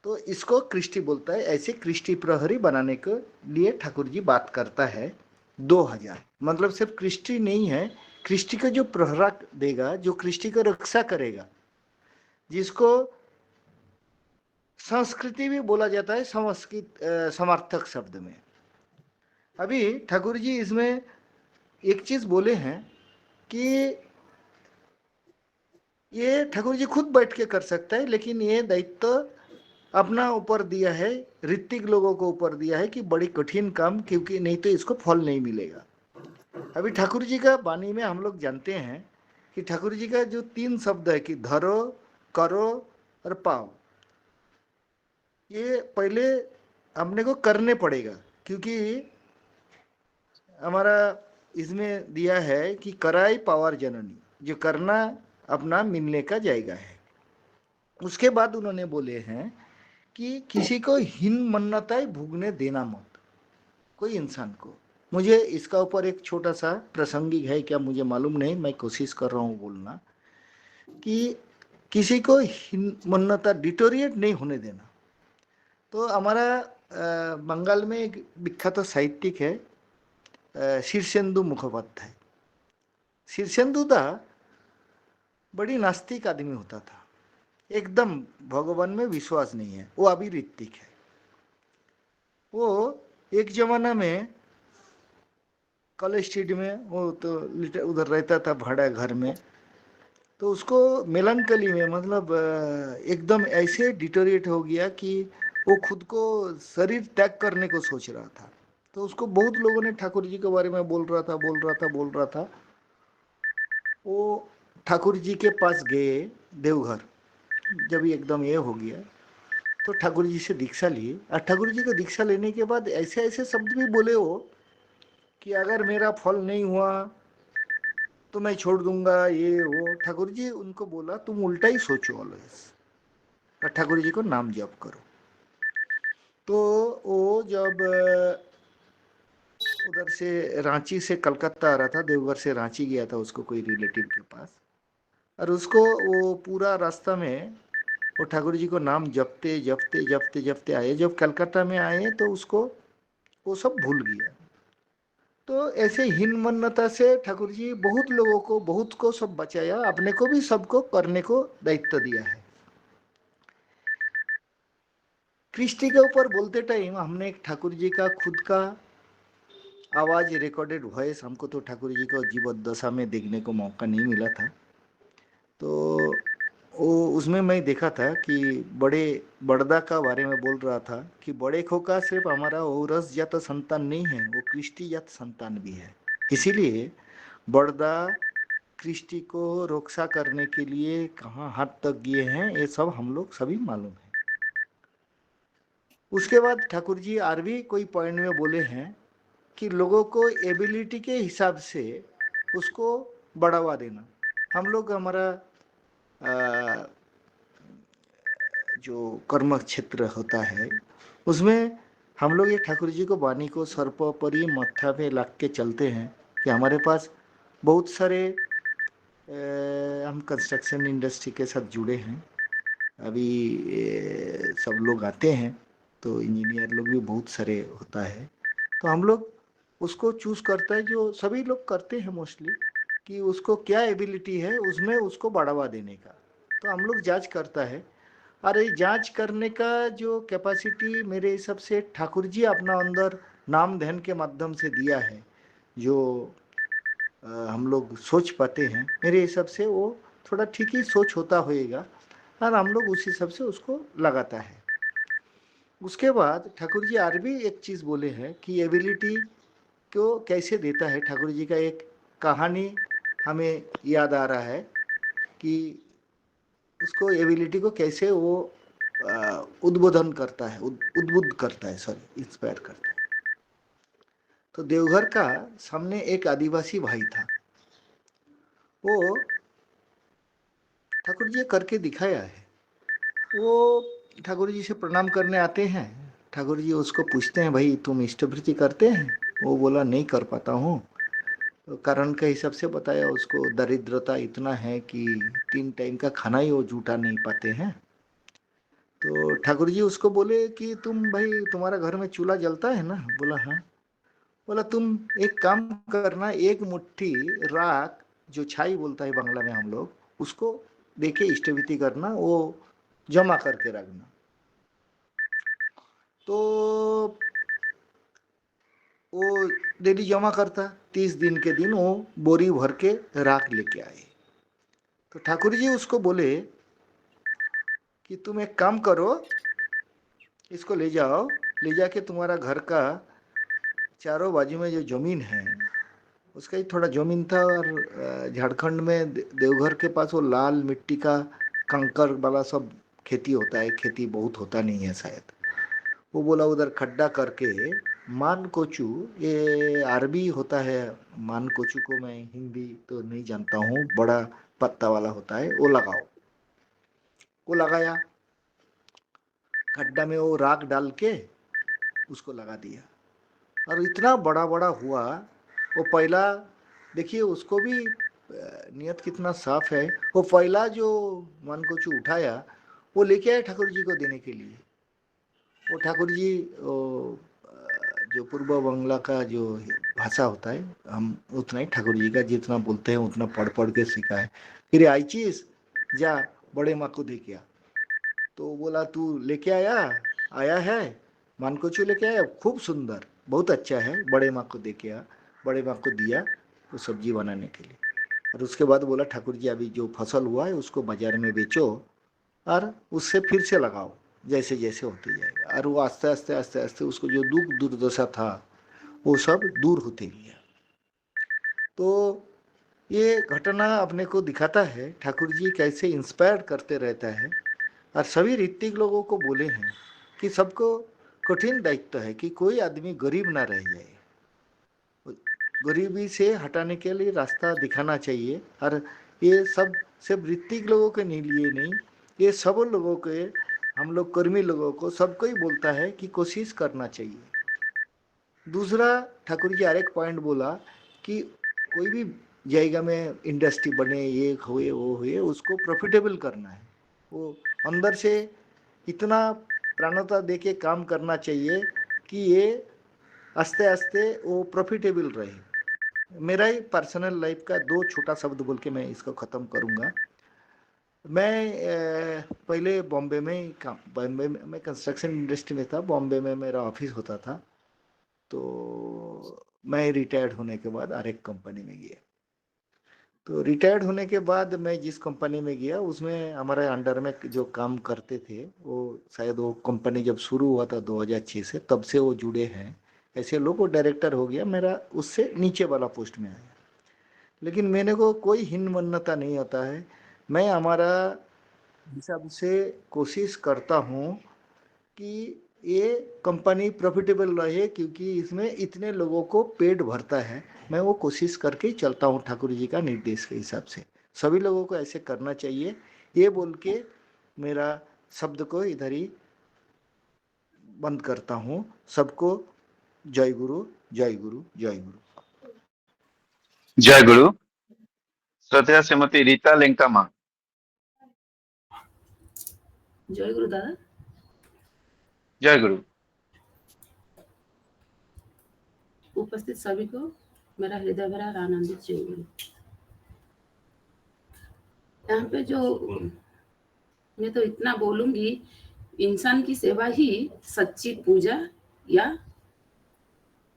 तो इसको कृष्टि बोलता है। ऐसे कृष्टि प्रहरी बनाने के लिए ठाकुर जी बात करता है 2000। मतलब सिर्फ कृष्टि नहीं है, कृष्टि को जो प्रहरा देगा, जो कृष्टि को रक्षा करेगा, जिसको संस्कृति भी बोला जाता है संस्कृत समर्थक शब्द में। अभी ठाकुर जी इसमें एक चीज बोले हैं कि ये ठाकुर जी खुद बैठ के कर सकता है, लेकिन ये दायित्व अपना ऊपर दिया है, ऋतिक लोगों को ऊपर दिया है कि बड़ी कठिन काम, क्योंकि नहीं तो इसको फल नहीं मिलेगा। अभी ठाकुर जी का वाणी में हम लोग जानते हैं कि ठाकुर जी का जो 3 शब्द है कि धरो, करो और पाओ, ये पहले हमने को करने पड़ेगा, क्योंकि हमारा इसमें दिया है कि कराई पावर जननी, जो करना अपना मिलने का जाएगा है। उसके बाद उन्होंने बोले हैं कि किसी को हीन मन्नताएं भोगने देना मत, कोई इंसान को। मुझे इसका ऊपर एक छोटा सा प्रासंगिक है, क्या मुझे मालूम नहीं, मैं कोशिश कर रहा हूँ बोलना कि किसी को हीन मन्नता डिटोरिएट नहीं होने देना। तो हमारा बंगाल में एक विख्यात साहित्यिक है शीर्षेंदु मुखोपाध्याय। शीर्षेंदु दा बड़ी नास्तिक आदमी होता था, एकदम भगवान में विश्वास नहीं है, वो अभी ऋतिक है। वो एक जमाना में कॉलेज स्ट्रीट में, वो तो उधर रहता था भाड़ा घर में, तो उसको मेलंकली में, मतलब एकदम ऐसे डिटोरिएट हो गया कि वो खुद को शरीर त्याग करने को सोच रहा था। तो उसको बहुत लोगों ने ठाकुर जी के बारे में बोल रहा था। वो ठाकुर जी के पास गए देवघर, जब एकदम ये हो गया तो ठाकुर जी से दीक्षा लिए। और ठाकुर जी को दीक्षा लेने के बाद ऐसे ऐसे शब्द भी बोले वो कि अगर मेरा फल नहीं हुआ तो मैं छोड़ दूंगा, ये वो। ठाकुर जी उनको बोला तुम उल्टा ही सोचो ऑलवेज, और ठाकुर जी को नाम जप करो। तो वो जब उधर से रांची से कलकत्ता आ रहा था, देवघर से रांची गया था उसको कोई रिलेटिव के पास, और उसको वो पूरा रास्ता में वो ठाकुर जी को नाम जपते जपते जपते जपते आए। जब कलकत्ता में आए तो उसको वो सब भूल गया। तो ऐसे हीन मन्नता से ठाकुर जी बहुत लोगों को, बहुत को सब बचाया, अपने को भी सबको करने को दायित्व दिया है। कृष्टि के ऊपर बोलते टाइम हमने एक ठाकुर जी का खुद का आवाज, रिकॉर्डेड वॉइस, हमको तो ठाकुर जी को जीवोदशा में देखने को मौका नहीं मिला था, तो वो उसमें मैं देखा था कि बड़े बड़दा का बारे में बोल रहा था कि बड़े खोका सिर्फ हमारा औरस जात संतान नहीं है, वो कृष्टि जात संतान भी है। इसीलिए बड़दा कृष्टि को रक्षा करने के लिए कहाँ हाथ तक गए हैं, ये सब हम लोग सभी मालूम है। उसके बाद ठाकुर जी और भी कोई पॉइंट में बोले हैं कि लोगों को एबिलिटी के हिसाब से उसको बढ़ावा देना। हम लोग हमारा जो कर्म क्षेत्र होता है उसमें हम लोग ये ठाकुर जी को वाणी को सर्वोपरि माथा पे रख के चलते हैं कि हमारे पास बहुत सारे हम कंस्ट्रक्शन इंडस्ट्री के साथ जुड़े हैं। अभी सब लोग आते हैं तो इंजीनियर लोग भी बहुत सारे होता है, तो हम लोग उसको चूज करता है, जो सभी लोग करते हैं मोस्टली, कि उसको क्या एबिलिटी है उसमें उसको बढ़ावा देने का। तो हम लोग जांच करता है, और ये जांच करने का जो कैपेसिटी मेरे हिसाब से ठाकुर जी अपना अंदर नाम ध्यान के माध्यम से दिया है, जो हम लोग सोच पाते हैं, मेरे हिसाब से वो थोड़ा ठीक ही सोच होता होएगा, और हम लोग उस हिसाब से उसको लगाता है। उसके बाद ठाकुर जी और भी एक चीज़ बोले हैं कि एबिलिटी को कैसे देता है। ठाकुर जी का एक कहानी हमें याद आ रहा है कि उसको एबिलिटी को कैसे वो उद्बोधन करता है, उद्बुद्ध करता है, सॉरी, इंस्पायर करता है। तो देवघर का सामने एक आदिवासी भाई था, वो ठाकुर जी करके दिखाया है। वो ठाकुर जी से प्रणाम करने आते हैं। ठाकुर जी उसको पूछते हैं, भाई तुम इष्टभृति करते हैं? वो बोला नहीं कर पाता हूँ। तो कारण के हिसाब से बताया उसको, दरिद्रता इतना है कि 3 टाइम का खाना ही वो जुटा नहीं पाते हैं। तो ठाकुर जी उसको बोले कि तुम भाई तुम्हारा घर में चूल्हा जलता है ना? बोला हाँ। बोला तुम एक काम करना, एक मुट्ठी राख, जो छाई बोलता है बांग्ला में हम लोग, उसको देके इष्टभृति करना, वो जमा करके रखना। तो वो डेली जमा करता, 30 दिन के दिन वो बोरी भर के राख लेके आए। तो ठाकुर जी उसको बोले कि तुम एक काम करो, इसको ले जाओ, ले जाके तुम्हारा घर का चारों बाजू में जो जमीन है, उसका ही थोड़ा जमीन था, और झारखंड में देवघर के पास वो लाल मिट्टी का कंकर वाला सब खेती होता है, खेती बहुत होता नहीं है शायद। वो बोला उधर खड्डा करके मान कोचू, ये अरबी होता है, मान कोचू को मैं हिंदी तो नहीं जानता हूँ, बड़ा पत्ता वाला होता है, वो लगाओ। वो लगाया, खड्डा में वो राख डाल के उसको लगा दिया, और इतना बड़ा बड़ा हुआ। वो पहला देखिए, उसको भी नियत कितना साफ है। वो पहला जो मान कोचू उठाया, वो लेके आए ठाकुर जी को देने के लिए। वो ठाकुर जी जो पूर्व बांग्ला का जो भाषा होता है, हम उतना ही ठाकुर जी का जितना बोलते हैं उतना पढ़ पढ़ के सीखा है। फिर आई चीज, जा बड़े माँ को दे के आ। तो बोला तू लेके आया है, मान को छू लेके आया, खूब सुंदर, बहुत अच्छा है, बड़े माँ को दे के आ। बड़े माँ को दिया वो सब्जी बनाने के लिए। और उसके बाद बोला ठाकुर जी अभी जो फसल हुआ है उसको बाजार में बेचो, और उससे फिर से लगाओ, जैसे जैसे होते जाएगा। और वो आस्ते आस्ते आस्ते आस्ते उसको जो दुख दुर्दशा था वो सब दूर होते गया। तो ये घटना अपने को दिखाता है ठाकुर जी कैसे इंस्पायर करते रहता है। और सभी ऋतिक लोगों को बोले हैं कि सबको कठिन दायित्व है कि कोई आदमी गरीब ना रह जाए, गरीबी से हटाने के लिए रास्ता दिखाना चाहिए। और ये सब सिर्फ ऋतिक लोगों के लिए नहीं, ये सब लोगों के, हम लोग कर्मी लोगों को, सबको ही बोलता है कि कोशिश करना चाहिए। दूसरा ठाकुर जी एक पॉइंट बोला कि कोई भी जाएगा में इंडस्ट्री बने, ये हुए वो हुए, उसको प्रॉफिटेबल करना है। वो अंदर से इतना प्राणता दे के काम करना चाहिए कि ये आस्ते आस्ते वो प्रॉफिटेबल रहे। मेरा ही पर्सनल लाइफ का 2 छोटा शब्द बोल के मैं इसको ख़त्म करूँगा। मैं पहले बॉम्बे में काम, बॉम्बे में मैं कंस्ट्रक्शन इंडस्ट्री में था, बॉम्बे में मेरा ऑफिस होता था। तो मैं रिटायर्ड होने के बाद एक कंपनी में गया। तो रिटायर्ड होने के बाद मैं जिस कंपनी में गया उसमें हमारे अंडर में जो काम करते थे, वो शायद वो कंपनी जब शुरू हुआ था 2006 से, तब से वो जुड़े हैं ऐसे लोग। वो डायरेक्टर हो गया, मेरा उससे नीचे वाला पोस्ट में आया। लेकिन मैंने को कोई हीन मन्यता नहीं होता है, मैं हमारा हिसाब से कोशिश करता हूँ कि ये कंपनी प्रॉफिटेबल रहे, क्योंकि इसमें इतने लोगों को पेट भरता है। मैं वो कोशिश करके ही चलता हूँ ठाकुर जी का निर्देश के हिसाब से। सभी लोगों को ऐसे करना चाहिए, ये बोल के मेरा शब्द को इधर ही बंद करता हूँ। सबको जय गुरु, जय गुरु, जय गुरु। जय गुरु। श्रद्धेय श्रीमती रीता लेंकामा। जय गुरु दादा। जय गुरु। उपस्थित सभी को मेरा हृदय भरा और आनंदित जय गुरु। यहाँ पे जो मैं तो इतना बोलूंगी, इंसान की सेवा ही सच्ची पूजा या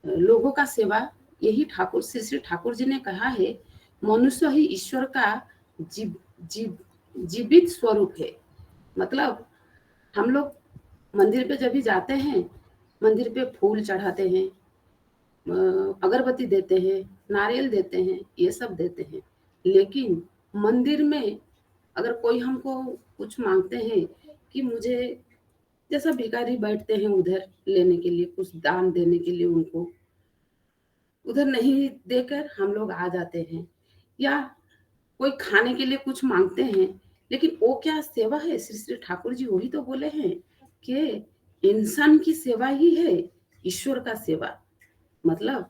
लोगों का सेवा, यही ठाकुर श्री ठाकुर जी ने कहा है, मनुष्य ही ईश्वर का जीवित स्वरूप है। मतलब हम लोग मंदिर पे जब भी जाते हैं, मंदिर पे फूल चढ़ाते हैं, अगरबत्ती देते हैं, नारियल देते हैं, ये सब देते हैं। लेकिन मंदिर में अगर कोई हमको कुछ मांगते हैं कि मुझे, जैसा भिखारी बैठते हैं उधर लेने के लिए, कुछ दान देने के लिए, उनको उधर नहीं देकर हम लोग आ जाते हैं। या कोई खाने के लिए कुछ मांगते हैं, लेकिन वो क्या सेवा है? श्री श्री ठाकुर जी वही तो बोले हैं कि इंसान की सेवा ही है ईश्वर का सेवा। मतलब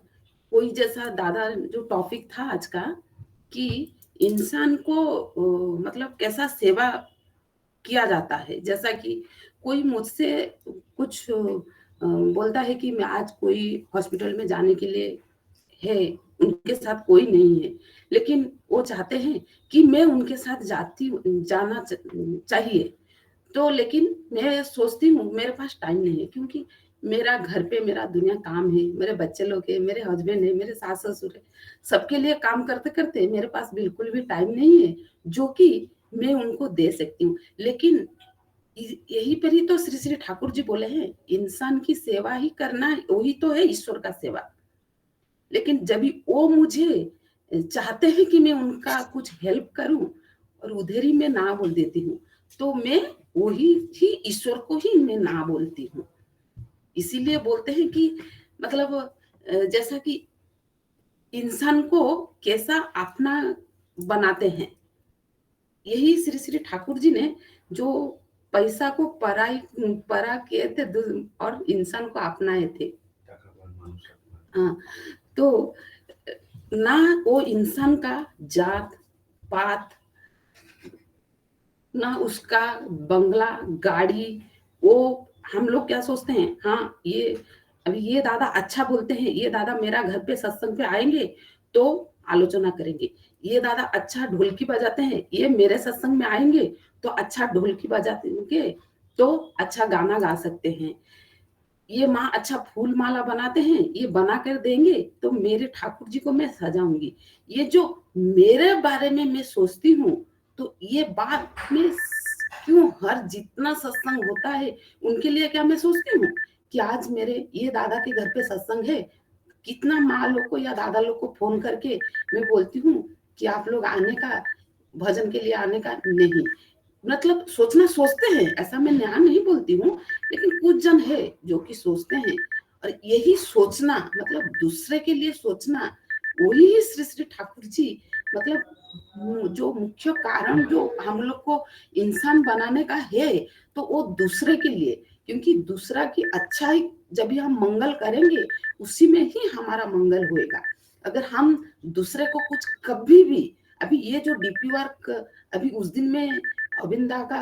कोई जैसा दादा जो टॉपिक था आज का कि इंसान को मतलब कैसा सेवा किया जाता है। जैसा कि कोई मुझसे कुछ बोलता है कि मैं आज कोई हॉस्पिटल में जाने के लिए है, उनके साथ कोई नहीं है, लेकिन वो चाहते हैं कि मैं उनके साथ जाना चाहिए। तो लेकिन मैं सोचती हूँ मेरे पास टाइम नहीं है, क्योंकि मेरा घर पे मेरा दुनिया काम है, मेरे बच्चे लोग है, मेरे हस्बैंड है, मेरे सास ससुर है, सबके लिए काम करते करते मेरे पास बिल्कुल भी टाइम नहीं है जो कि मैं उनको दे सकती हूँ। लेकिन यही पर ही तो श्री श्री ठाकुर जी बोले हैं, इंसान की सेवा ही करना वही तो है ईश्वर का सेवा। लेकिन जब भी वो मुझे चाहते हैं कि मैं उनका कुछ हेल्प करूं और उधर ही मैं ना बोल देती हूँ, तो मैं वही ही ईश्वर को ही मैं ना बोलती हूँ। इसीलिए बोलते हैं कि मतलब जैसा कि इंसान को कैसा अपना बनाते हैं, यही श्री श्री ठाकुर जी ने जो पैसा को परा किए थे और इंसान को अपनाए थे। हाँ, तो ना वो इंसान का जात पात, ना उसका बंगला गाड़ी, वो हम लोग क्या सोचते हैं, हाँ ये अभी ये दादा अच्छा बोलते हैं, ये दादा मेरा घर पे सत्संग पे आएंगे तो आलोचना करेंगे, ये दादा अच्छा ढोलकी बजाते हैं, ये मेरे सत्संग में आएंगे तो अच्छा ढोलकी बजाते तो अच्छा गाना गा सकते हैं, ये माँ अच्छा फूल माला बनाते हैं, ये बना कर देंगे तो मेरे ठाकुर जी को मैं सजाऊंगी। ये जो मेरे बारे में मैं सोचती हूँ, तो ये बात में क्यों हर जितना सत्संग होता है उनके लिए क्या मैं सोचती हूँ कि आज मेरे ये दादा के घर पे सत्संग है, कितना माँ लोग को या दादा लोग को फोन करके मैं बोलती हूँ कि आप लोग आने का, भजन के लिए आने का नहीं, मतलब सोचना सोचते हैं, ऐसा मैं नया नहीं बोलती हूँ, लेकिन कुछ जन है जो कि सोचते हैं। और यही सोचना मतलब दूसरे के लिए सोचना, वही श्री श्री ठाकुर जी मतलब जो मुख्य कारण जो हम लोग को इंसान बनाने का है, तो वो दूसरे के लिए, क्योंकि दूसरा की अच्छाई जब भी हम मंगल करेंगे उसी में ही हमारा मंगल होएगा। अगर हम दूसरे को कुछ कभी भी, अभी ये जो डीपी वर्क अभी उस दिन में अविंदा का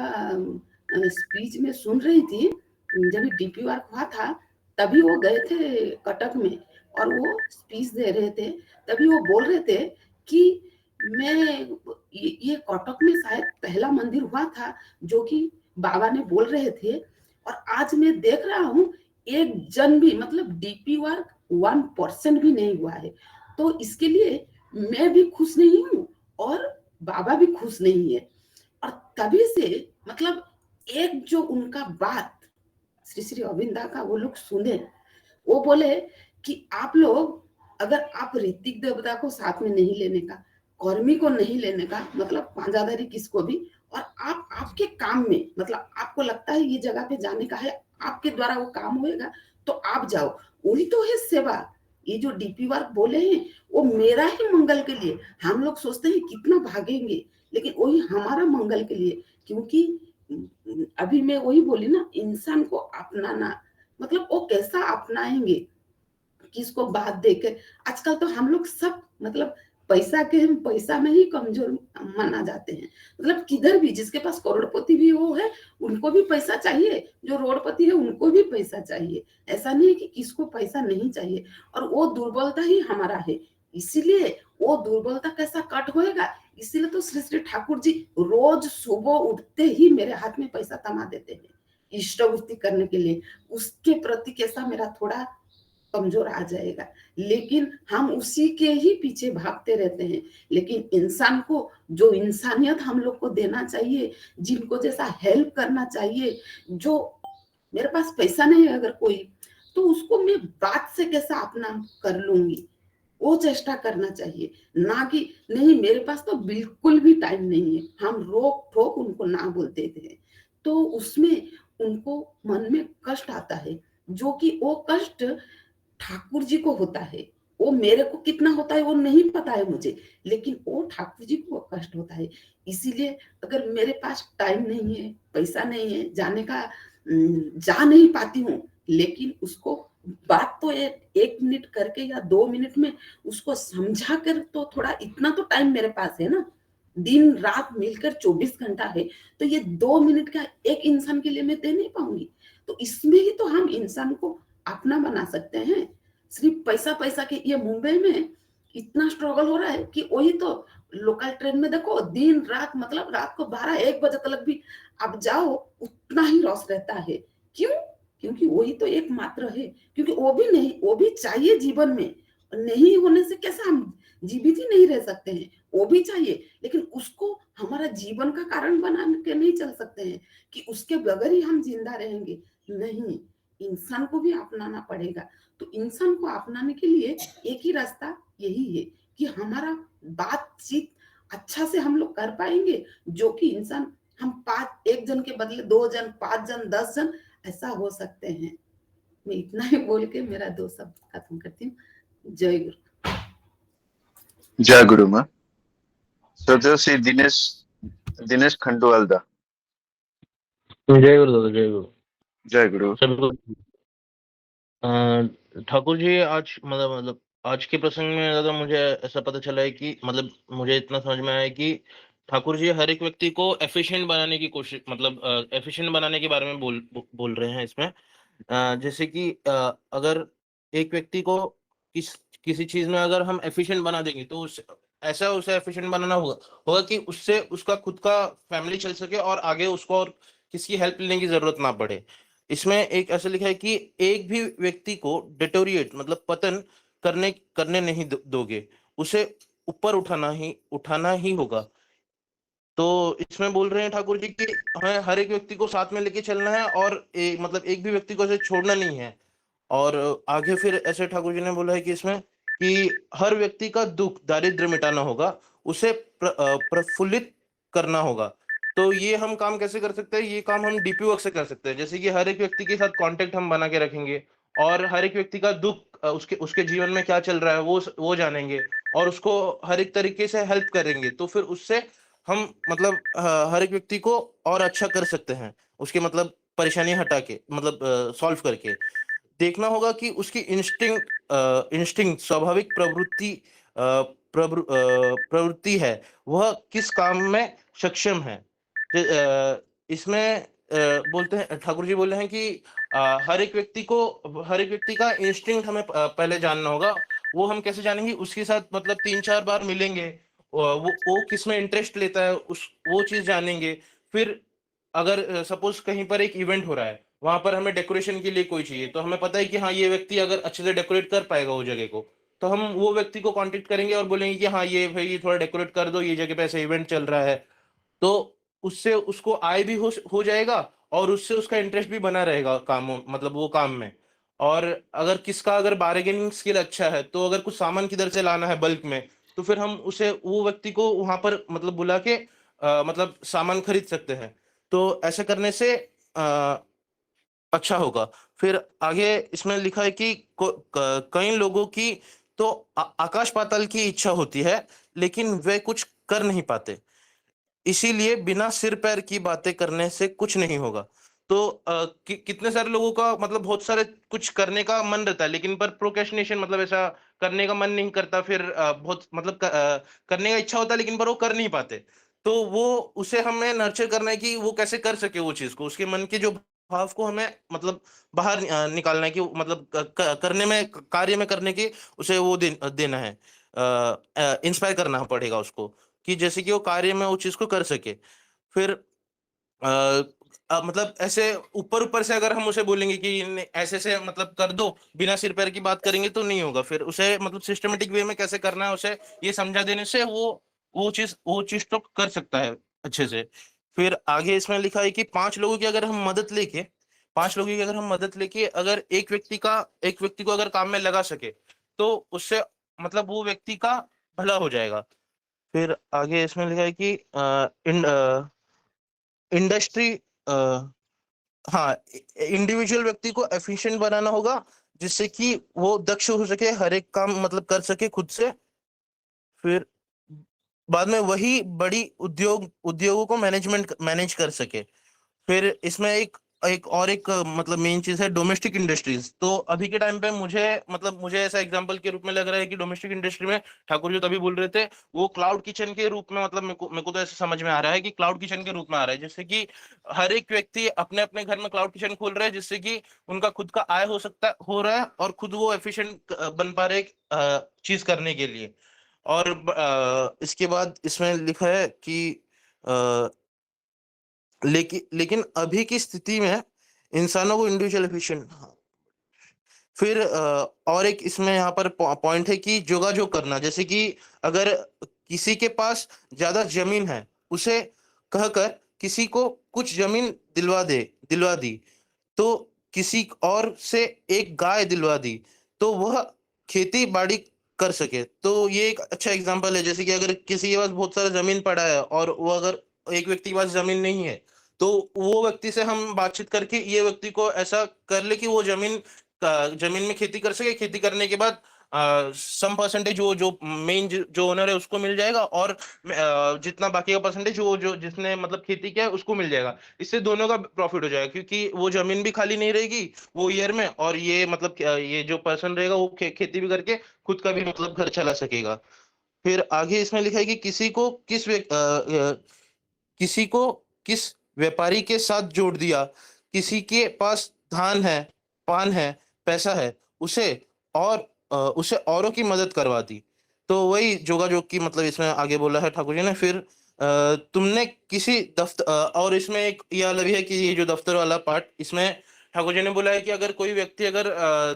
स्पीच में सुन रही थी, जब डीपी वर्क हुआ था तभी वो गए थे कटक में और वो स्पीच दे रहे थे, तभी वो बोल रहे थे कि मैं ये कटक में शायद पहला मंदिर हुआ था जो कि बाबा ने बोल रहे थे, और आज मैं देख रहा हूँ एक जन भी मतलब डीपी वर्क 1% भी नहीं हुआ है। तो इसके लिए मैं भी खुश नहीं हूँ और बाबा भी खुश नहीं है। और तभी से मतलब एक जो उनका बात श्री श्री अविंदा का वो लोग सुने, वो बोले कि आप लोग अगर आप ऋतिक देवता को साथ में नहीं लेने का, कर्मी को नहीं लेने का, मतलब पांजादारी किसको भी, और आप आपके काम में मतलब आपको लगता है ये जगह पे जाने का है, आपके द्वारा वो काम होएगा तो आप जाओ, वही तो है सेवा। ये जो डीपी वर्क बोले हैं वो मेरा ही मंगल के लिए, हम लोग सोचते हैं कितना भागेंगे, लेकिन वही हमारा मंगल के लिए, क्योंकि अभी मैं वही बोली ना, इंसान को अपनाना मतलब वो कैसा अपनाएंगे, किसको बात देकर। आजकल तो हम लोग सब मतलब पैसा में ही कमजोर माना जाते हैं, मतलब किधर भी जिसके पास करोड़पति भी वो है उनको भी पैसा चाहिए, जो रोडपति है उनको भी पैसा चाहिए, ऐसा नहीं कि किसको पैसा नहीं चाहिए। और वो दुर्बलता ही हमारा है, इसीलिए वो दुर्बलता कैसा कट होएगा, इसीलिए तो श्री श्री ठाकुर जी रोज सुबह उठते ही मेरे हाथ में पैसा थमा देते हैं इष्टवृत्ति करने के लिए। उसके प्रति कैसा मेरा थोड़ा कमजोर आ जाएगा, लेकिन हम उसी के ही पीछे भागते रहते हैं। लेकिन इंसान को जो इंसानियत हम लोग को देना चाहिए, जिनको जैसा हेल्प करना चाहिए, जो मेरे पास पैसा नहीं है अगर कोई, तो उसको मैं बात से कैसा अपना कर लूंगी, वो चेष्टा करना चाहिए, ना कि नहीं मेरे पास तो बिल्कुल भी टाइम नहीं है, हम रोक ठोक उनको ना बोलते थे, तो उसमें उनको मन में कष्ट आता है, जो कि वो कष्ट ठाकुर जी को होता है, वो मेरे को कितना होता है वो नहीं पता है मुझे, लेकिन वो ठाकुर जी को कष्ट होता है। इसीलिए अगर मेरे पास टाइम नहीं है, पैसा नहीं है जाने का, जा नहीं पाती हूँ, लेकिन उसको बात तो 1 मिनट करके या 2 मिनट में उसको समझा कर, तो थोड़ा इतना तो टाइम मेरे पास है ना, दिन रात मिलकर 24 घंटा है, तो ये 2 मिनट का एक इंसान के लिए मैं दे नहीं पाऊंगी। तो इसमें ही तो हम इंसान को अपना बना सकते हैं। सिर्फ पैसा पैसा के, ये मुंबई में इतना स्ट्रगल हो रहा है कि वही तो लोकल ट्रेन में देखो दिन रात, मतलब रात को 12-1 बजे तक भी आप जाओ उतना ही रस रहता है। क्यों? क्योंकि वही तो एकमात्र है, क्योंकि वो भी नहीं, वो भी चाहिए जीवन में, नहीं होने से कैसे हम जीवित ही नहीं रह सकते हैं, वो भी चाहिए, लेकिन उसको हमारा जीवन का कारण बना के नहीं चल सकते हैं कि उसके बगैर ही हम जिंदा रहेंगे। नहीं, इंसान को भी अपनाना पड़ेगा। तो इंसान को अपनाने के लिए एक ही रास्ता यही है कि हमारा बातचीत अच्छा से हम लोग कर पाएंगे, जो कि इंसान हम 1 जन के बदले 2 जन, 5 जन, 10 जन ऐसा हो सकते हैं। मैं इतना ही बोल के मेरा 2 शब्द खत्म करती हूँ। जय गुरु। जय गुरु माँ। श्रद्धेय श्री दिनेश खंडवालदा। जय गुरु दादा, जय गुरु। जय गुरु। सभी को ठाकुर जी, आज मतलब आज के प्रसंग में दादा मुझे ऐसा पता चला है कि मतलब मुझे इतना समझ में आया है कि ठाकुर जी हर एक व्यक्ति को एफिशिएंट बनाने की कोशिश, मतलब एफिशिएंट बनाने के बारे में बोल रहे हैं इसमें। जैसे कि अगर एक व्यक्ति को किसी चीज में अगर हम एफिशिएंट बना देंगे तो ऐसा उसे एफिशिएंट बनाना होगा कि उससे उसका खुद का फैमिली चल सके और आगे उसको और किसी हेल्प लेने की जरूरत ना पड़े। इसमें एक ऐसा लिखा है कि एक भी व्यक्ति को डिटोरिएट मतलब पतन करने नहीं दोगे, उसे ऊपर उठाना ही होगा। तो इसमें बोल रहे हैं ठाकुर जी कि हमें हर एक व्यक्ति को साथ में लेके चलना है और मतलब एक भी व्यक्ति को ऐसे छोड़ना नहीं है। और आगे फिर ऐसे ठाकुर जी ने बोला है कि इसमें कि हर व्यक्ति का दुख दारिद्र्य मिटाना होगा, उसे प्रफुल्लित करना होगा। तो ये हम काम कैसे कर सकते हैं? ये काम हम डीपी वर्क से कर सकते हैं। जैसे कि हर एक व्यक्ति के साथ कांटेक्ट हम बना के रखेंगे और हर एक व्यक्ति का दुख उसके जीवन में क्या चल रहा है वो जानेंगे और उसको हर एक तरीके से हेल्प करेंगे। तो फिर उससे हम मतलब हर एक व्यक्ति को और अच्छा कर सकते हैं, उसके मतलब परेशानी हटा के, मतलब सॉल्व करके। देखना होगा कि उसकी इंस्टिंक्ट स्वाभाविक प्रवृत्ति है, वह किस काम में सक्षम है। इसमें बोलते हैं ठाकुर जी बोले हैं कि हर एक व्यक्ति का इंस्टिंक्ट हमें पहले जानना होगा। वो हम कैसे जानेंगे? उसके साथ मतलब 3-4 बार मिलेंगे, वो किस में इंटरेस्ट लेता है वो चीज जानेंगे। फिर अगर सपोज कहीं पर एक इवेंट हो रहा है, वहां पर हमें डेकोरेशन के लिए कोई चाहिए, तो हमें पता है कि हाँ ये व्यक्ति अगर अच्छे से डेकोरेट कर पाएगा वो जगह को, तो हम वो व्यक्ति को कांटेक्ट करेंगे और बोलेंगे कि हाँ ये भाई ये थोड़ा डेकोरेट कर दो, ये जगह पे ऐसे इवेंट चल रहा है। तो उससे उसको आय भी हो जाएगा और उससे उसका इंटरेस्ट भी बना रहेगा मतलब वो काम में। और अगर बार्गेनिंग स्किल अच्छा है, तो अगर कुछ सामान किधर से लाना है बल्क में, तो फिर हम वो व्यक्ति को वहां पर मतलब बुला के मतलब सामान खरीद सकते हैं। तो ऐसे करने से अच्छा होगा। फिर आगे इसमें लिखा है कि कई लोगों की तो आकाश पाताल की इच्छा होती है, लेकिन वे कुछ कर नहीं पाते। इसीलिए बिना सिर पैर की बातें करने से कुछ नहीं होगा। तो कितने सारे लोगों का मतलब बहुत सारे कुछ करने का मन रहता है, लेकिन पर प्रोक्रेस्टिनेशन मतलब ऐसा करने का मन नहीं करता। फिर बहुत मतलब करने का इच्छा होता है लेकिन पर वो कर नहीं पाते। तो वो उसे हमें नर्चर करना है कि वो कैसे कर सके वो चीज को, उसके मन के जो भाव को हमें मतलब बाहर निकालना है कि मतलब करने में कार्य में करने की उसे वो देना है, इंस्पायर करना पड़ेगा उसको कि जैसे कि वो कार्य में वो चीज को कर सके। फिर मतलब ऐसे ऊपर ऊपर से अगर हम उसे बोलेंगे कि ऐसे से मतलब कर दो, बिना सिर पैर की बात करेंगे तो नहीं होगा। फिर उसे मतलब सिस्टमेटिक वे में कैसे करना है उसे ये समझा देने से वो चीज तो कर सकता है अच्छे से। फिर आगे इसमें लिखा है कि 5 लोगों की अगर हम मदद लेके अगर एक व्यक्ति को अगर काम में लगा सके, तो उससे मतलब वो व्यक्ति का भला हो जाएगा। फिर आगे इसमें लिखा है कि इंडस्ट्री हाँ इंडिविजुअल व्यक्ति को एफिशिएंट बनाना होगा, जिससे कि वो दक्ष हो सके, हर एक काम मतलब कर सके खुद से। फिर बाद में वही बड़ी उद्योगों को मैनेज कर सके। फिर इसमें एक एक और एक मतलब मेन चीज है डोमेस्टिक इंडस्ट्रीज। तो अभी के टाइम पे मुझे ऐसा एग्जांपल के रूप में लग रहा है कि डोमेस्टिक इंडस्ट्री में ठाकुर जी तभी बोल रहे थे, वो क्लाउड किचन के रूप में, मतलब मेरे को तो ऐसा समझ में आ रहा है कि क्लाउड किचन के रूप में आ रहा है, जिससे कि हर एक व्यक्ति अपने अपने घर में क्लाउड किचन खोल रहा है, जिससे कि उनका खुद का आय हो रहा है और खुद वो एफिशिएंट बन पा रहे चीज करने के लिए। और इसके बाद इसमें लिखा है कि लेकिन अभी की स्थिति में इंसानों को इंडिविजुअल एफिशिएंट। फिर और एक इसमें यहाँ पर पॉइंट है कि जोगाजोग करना, जैसे कि अगर किसी के पास ज्यादा जमीन है, उसे कहकर किसी को कुछ जमीन दिलवा दी, तो किसी और से एक गाय दिलवा दी, तो वह खेती बाड़ी कर सके। तो ये एक अच्छा एग्जांपल है। जैसे कि अगर किसी के पास बहुत सारा जमीन पड़ा है और वो अगर एक व्यक्ति के पास जमीन नहीं है, तो वो व्यक्ति से हम बातचीत करके ये व्यक्ति को ऐसा कर ले कि वो जमीन में खेती कर सके। खेती करने के बाद सम परसेंटेज वो जो मेन जो ओनर है उसको मिल जाएगा, और जितना बाकी का परसेंटेज वो जो जिसने मतलब खेती किया है उसको मिल जाएगा। इससे दोनों का प्रॉफिट हो जाएगा, क्योंकि वो जमीन भी खाली नहीं रहेगी वो ईयर में, और ये मतलब ये जो पर्सन रहेगा वो खेती भी करके खुद का भी मतलब घर चला सकेगा। फिर आगे इसमें लिखा है कि किसी को किस व्यापारी के साथ जोड़ दिया, किसी के पास धान है, पान है, पैसा है, उसे उसे औरों की मदद करवा दी। तो वही जोगाजोग की मतलब इसमें आगे बोला है ठाकुर जी ने। फिर तुमने किसी दफ्तर, और इसमें एक ये वाला भी है कि ये जो दफ्तर वाला पार्ट, इसमें ठाकुर जी ने बोला है कि अगर कोई व्यक्ति अगर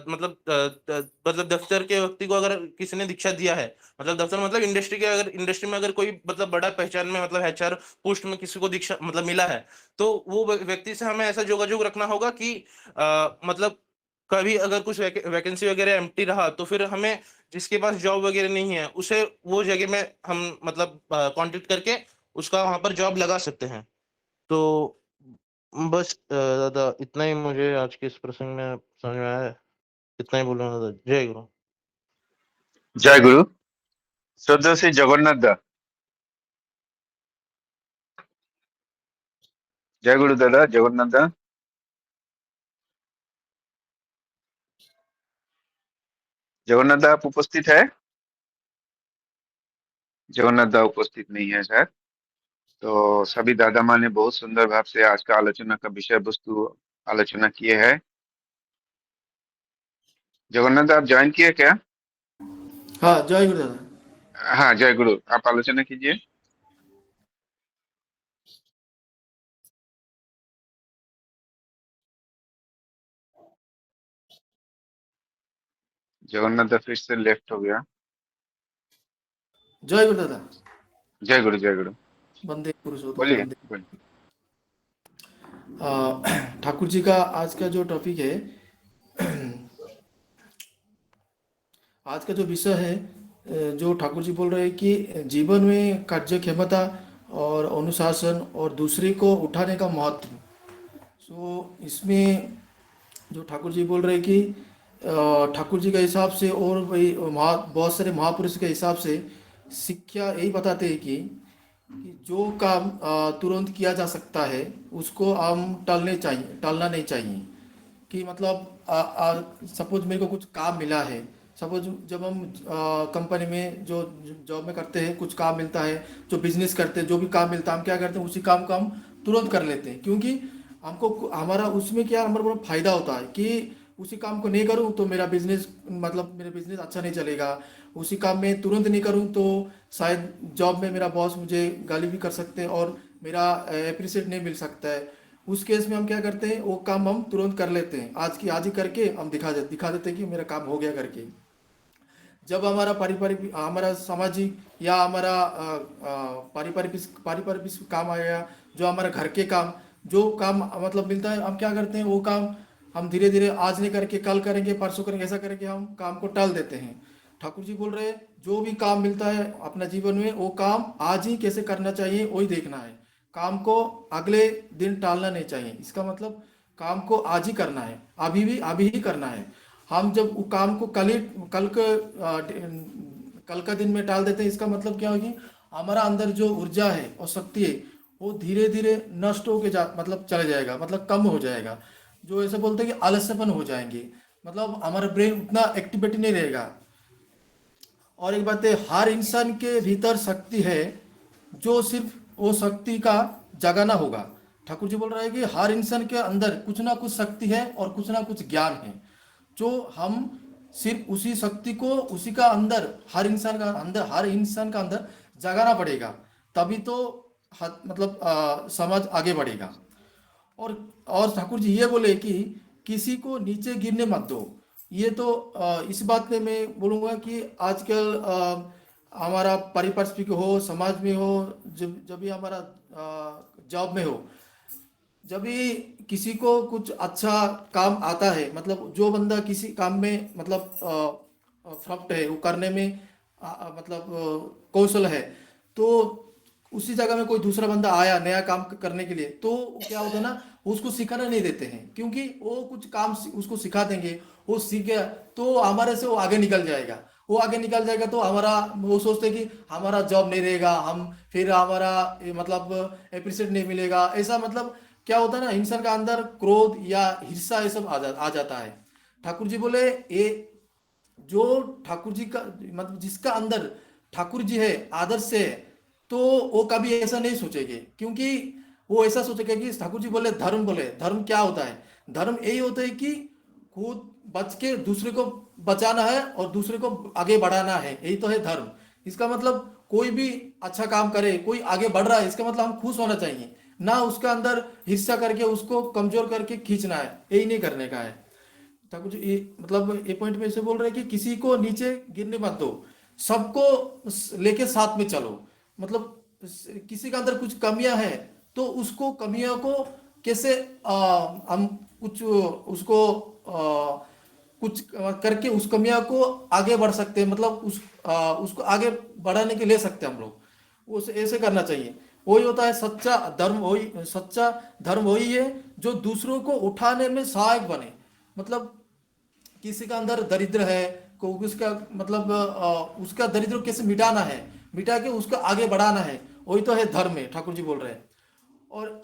मतलब दफ्तर के व्यक्ति को अगर किसी ने दीक्षा दिया है, मतलब दफ्तर मतलब इंडस्ट्री में अगर कोई मतलब बड़ा पहचान में मतलब एचआर पोस्ट में किसी को दीक्षा मतलब मिला है, तो वो व्यक्ति से हमें ऐसा जोगाजोग रखना होगा कि मतलब कभी अगर कुछ वैकेंसी वगैरह एम्प्टी रहा, तो फिर हमें जिसके पास जॉब वगैरह नहीं है उसे वो जगह में हम मतलब कांटेक्ट करके उसका वहां पर जॉब लगा सकते हैं। तो बस दादा इतना ही मुझे आज के इस प्रसंग में समझ में आया है। इतना ही बोलूंगा दादा। जय गुरु। जय गुरु। श्रद्धा से जगन्नाथ दा। जय गुरु दादा, जगन्नाथ दा। जगन्नाथ दा आप उपस्थित है? जगन्नाथ दा उपस्थित नहीं है सर। तो सभी दादा माँ ने बहुत सुंदर भाव से आज का आलोचना का विषय वस्तु आलोचना किए है। जगन्नाथ दा आप ज्वाइन किए क्या? हाँ जय गुरु दादा। हाँ जय गुरु, आप आलोचना कीजिए। जगन्नाथ दा फिर से लेफ्ट हो गया। जय गुरु दादा। जय गुरु, जय गुरु। वंदे पुरुषोत्तम बोलिए वंदे। बोलिए। ठाकुर जी का आज का जो टॉपिक है, आज का जो विषय है, जो ठाकुर जी बोल रहे हैं कि जीवन में कार्य क्षमता और अनुशासन और दूसरे को उठाने का महत्व। सो इसमें जो ठाकुर जी बोल रहे हैं कि ठाकुर जी के हिसाब से और वही बहुत सारे महापुरुष के हिसाब से शिक्षा यही बताते हैं कि जो काम तुरंत किया जा सकता है उसको हम टालना नहीं चाहिए। कि मतलब सपोज मेरे को कुछ काम मिला है, सपोज जब हम कंपनी में जो जॉब में करते हैं कुछ काम मिलता है, जो बिजनेस करते हैं जो भी काम मिलता है हम क्या करते हैं उसी काम को हम तुरंत कर लेते हैं, क्योंकि हमको हमारा उसमें क्या हमारा बड़ा फायदा होता है कि उसी काम को नहीं करूं तो मेरा बिजनेस अच्छा नहीं चलेगा। उसी काम में तुरंत नहीं करूं तो शायद जॉब में मेरा बॉस मुझे गाली भी कर सकते हैं और मेरा अप्रिसिएट नहीं मिल सकता है। उस केस में हम क्या करते हैं वो काम हम तुरंत कर लेते हैं, आज ही करके हम दिखा देते हैं कि मेरा काम हो गया करके। जब हमारा सामाजिक या हमारा पारिवारिक काम आएगा, जो हमारा घर के काम जो काम मतलब मिलता है हम क्या करते हैं वो काम हम धीरे धीरे आज नहीं करके कल करेंगे परसों करेंगे ऐसा करके हम काम को टाल देते हैं। ठाकुर जी बोल रहे हैं जो भी काम मिलता है अपना जीवन में वो काम आज ही कैसे करना चाहिए वही देखना है, काम को अगले दिन टालना नहीं चाहिए। इसका मतलब काम को आज ही करना है, अभी ही करना है। हम जब वो काम को कल का दिन में टाल देते हैं, इसका मतलब क्या होगी, हमारा अंदर जो ऊर्जा है और शक्ति है वो धीरे धीरे नष्ट होके मतलब चले जाएगा, मतलब कम हो जाएगा। जो ऐसे बोलते हैं कि आलस्यपन हो जाएंगे, मतलब हमारा ब्रेन उतना एक्टिविटी नहीं रहेगा। और एक बात है, हर इंसान के भीतर शक्ति है, जो सिर्फ वो शक्ति का जगाना होगा। ठाकुर जी बोल रहे हैं कि हर इंसान के अंदर कुछ ना कुछ शक्ति है और कुछ ना कुछ ज्ञान है, जो हम सिर्फ उसी शक्ति को उसी का अंदर हर इंसान का अंदर जगाना पड़ेगा, तभी तो मतलब समाज आगे बढ़ेगा। और ठाकुर जी ये बोले कि किसी को नीचे गिरने मत दो। ये तो इस बात में मैं बोलूँगा कि आजकल हमारा पारिपार्श्विक हो, समाज में हो, जब भी हमारा जॉब में हो, जब भी किसी को कुछ अच्छा काम आता है, मतलब जो बंदा किसी काम में मतलब परफेक्ट है, वो करने में मतलब कौशल है, तो उसी जगह में कोई दूसरा बंदा आया नया काम करने के लिए, तो क्या होता है ना, उसको सिखाना नहीं देते हैं, क्योंकि वो कुछ काम उसको सिखा देंगे, वो सीख गया तो हमारे से वो आगे निकल जाएगा। वो आगे निकल जाएगा तो हमारा, वो सोचते हैं कि हमारा जॉब नहीं रहेगा, हम फिर हमारा मतलब अप्रिशिएट नहीं मिलेगा। ऐसा मतलब क्या होता है ना, इंसान का अंदर क्रोध या हिस्सा ये सब आ जाता है। ठाकुर जी बोले ये जो ठाकुर जी का मतलब जिसका अंदर ठाकुर जी है, आदर्श से, तो वो कभी ऐसा नहीं सोचेंगे, क्योंकि वो ऐसा सोचेगा कि ठाकुर जी बोले धर्म क्या होता है, धर्म यही होता है कि खुद बच के दूसरे को बचाना है और दूसरे को आगे बढ़ाना है, यही तो है धर्म। इसका मतलब कोई भी अच्छा काम करे, कोई आगे बढ़ रहा है, इसका मतलब हम खुश होना चाहिए, ना उसका अंदर हिस्सा करके उसको कमजोर करके खींचना है, यही नहीं करने का है। ठाकुर जी मतलब ये पॉइंट में से बोल रहे हैं कि किसी को नीचे गिरने मत दो, सबको लेके साथ में चलो। मतलब किसी का अंदर कुछ कमियां है तो उसको कमियों को कैसे हम कुछ उसको कुछ करके उस कमियों को आगे बढ़ सकते हैं, मतलब उसको आगे बढ़ाने के ले सकते हैं हम लोग, उसे ऐसे करना चाहिए। वही होता है सच्चा धर्म वही है जो दूसरों को उठाने में सहायक बने। मतलब किसी का अंदर दरिद्र है, को उसका मतलब उसका दरिद्र कैसे मिटाना है, मिटा के उसको आगे बढ़ाना है, वही तो है धर्म में, ठाकुर जी बोल रहे हैं। और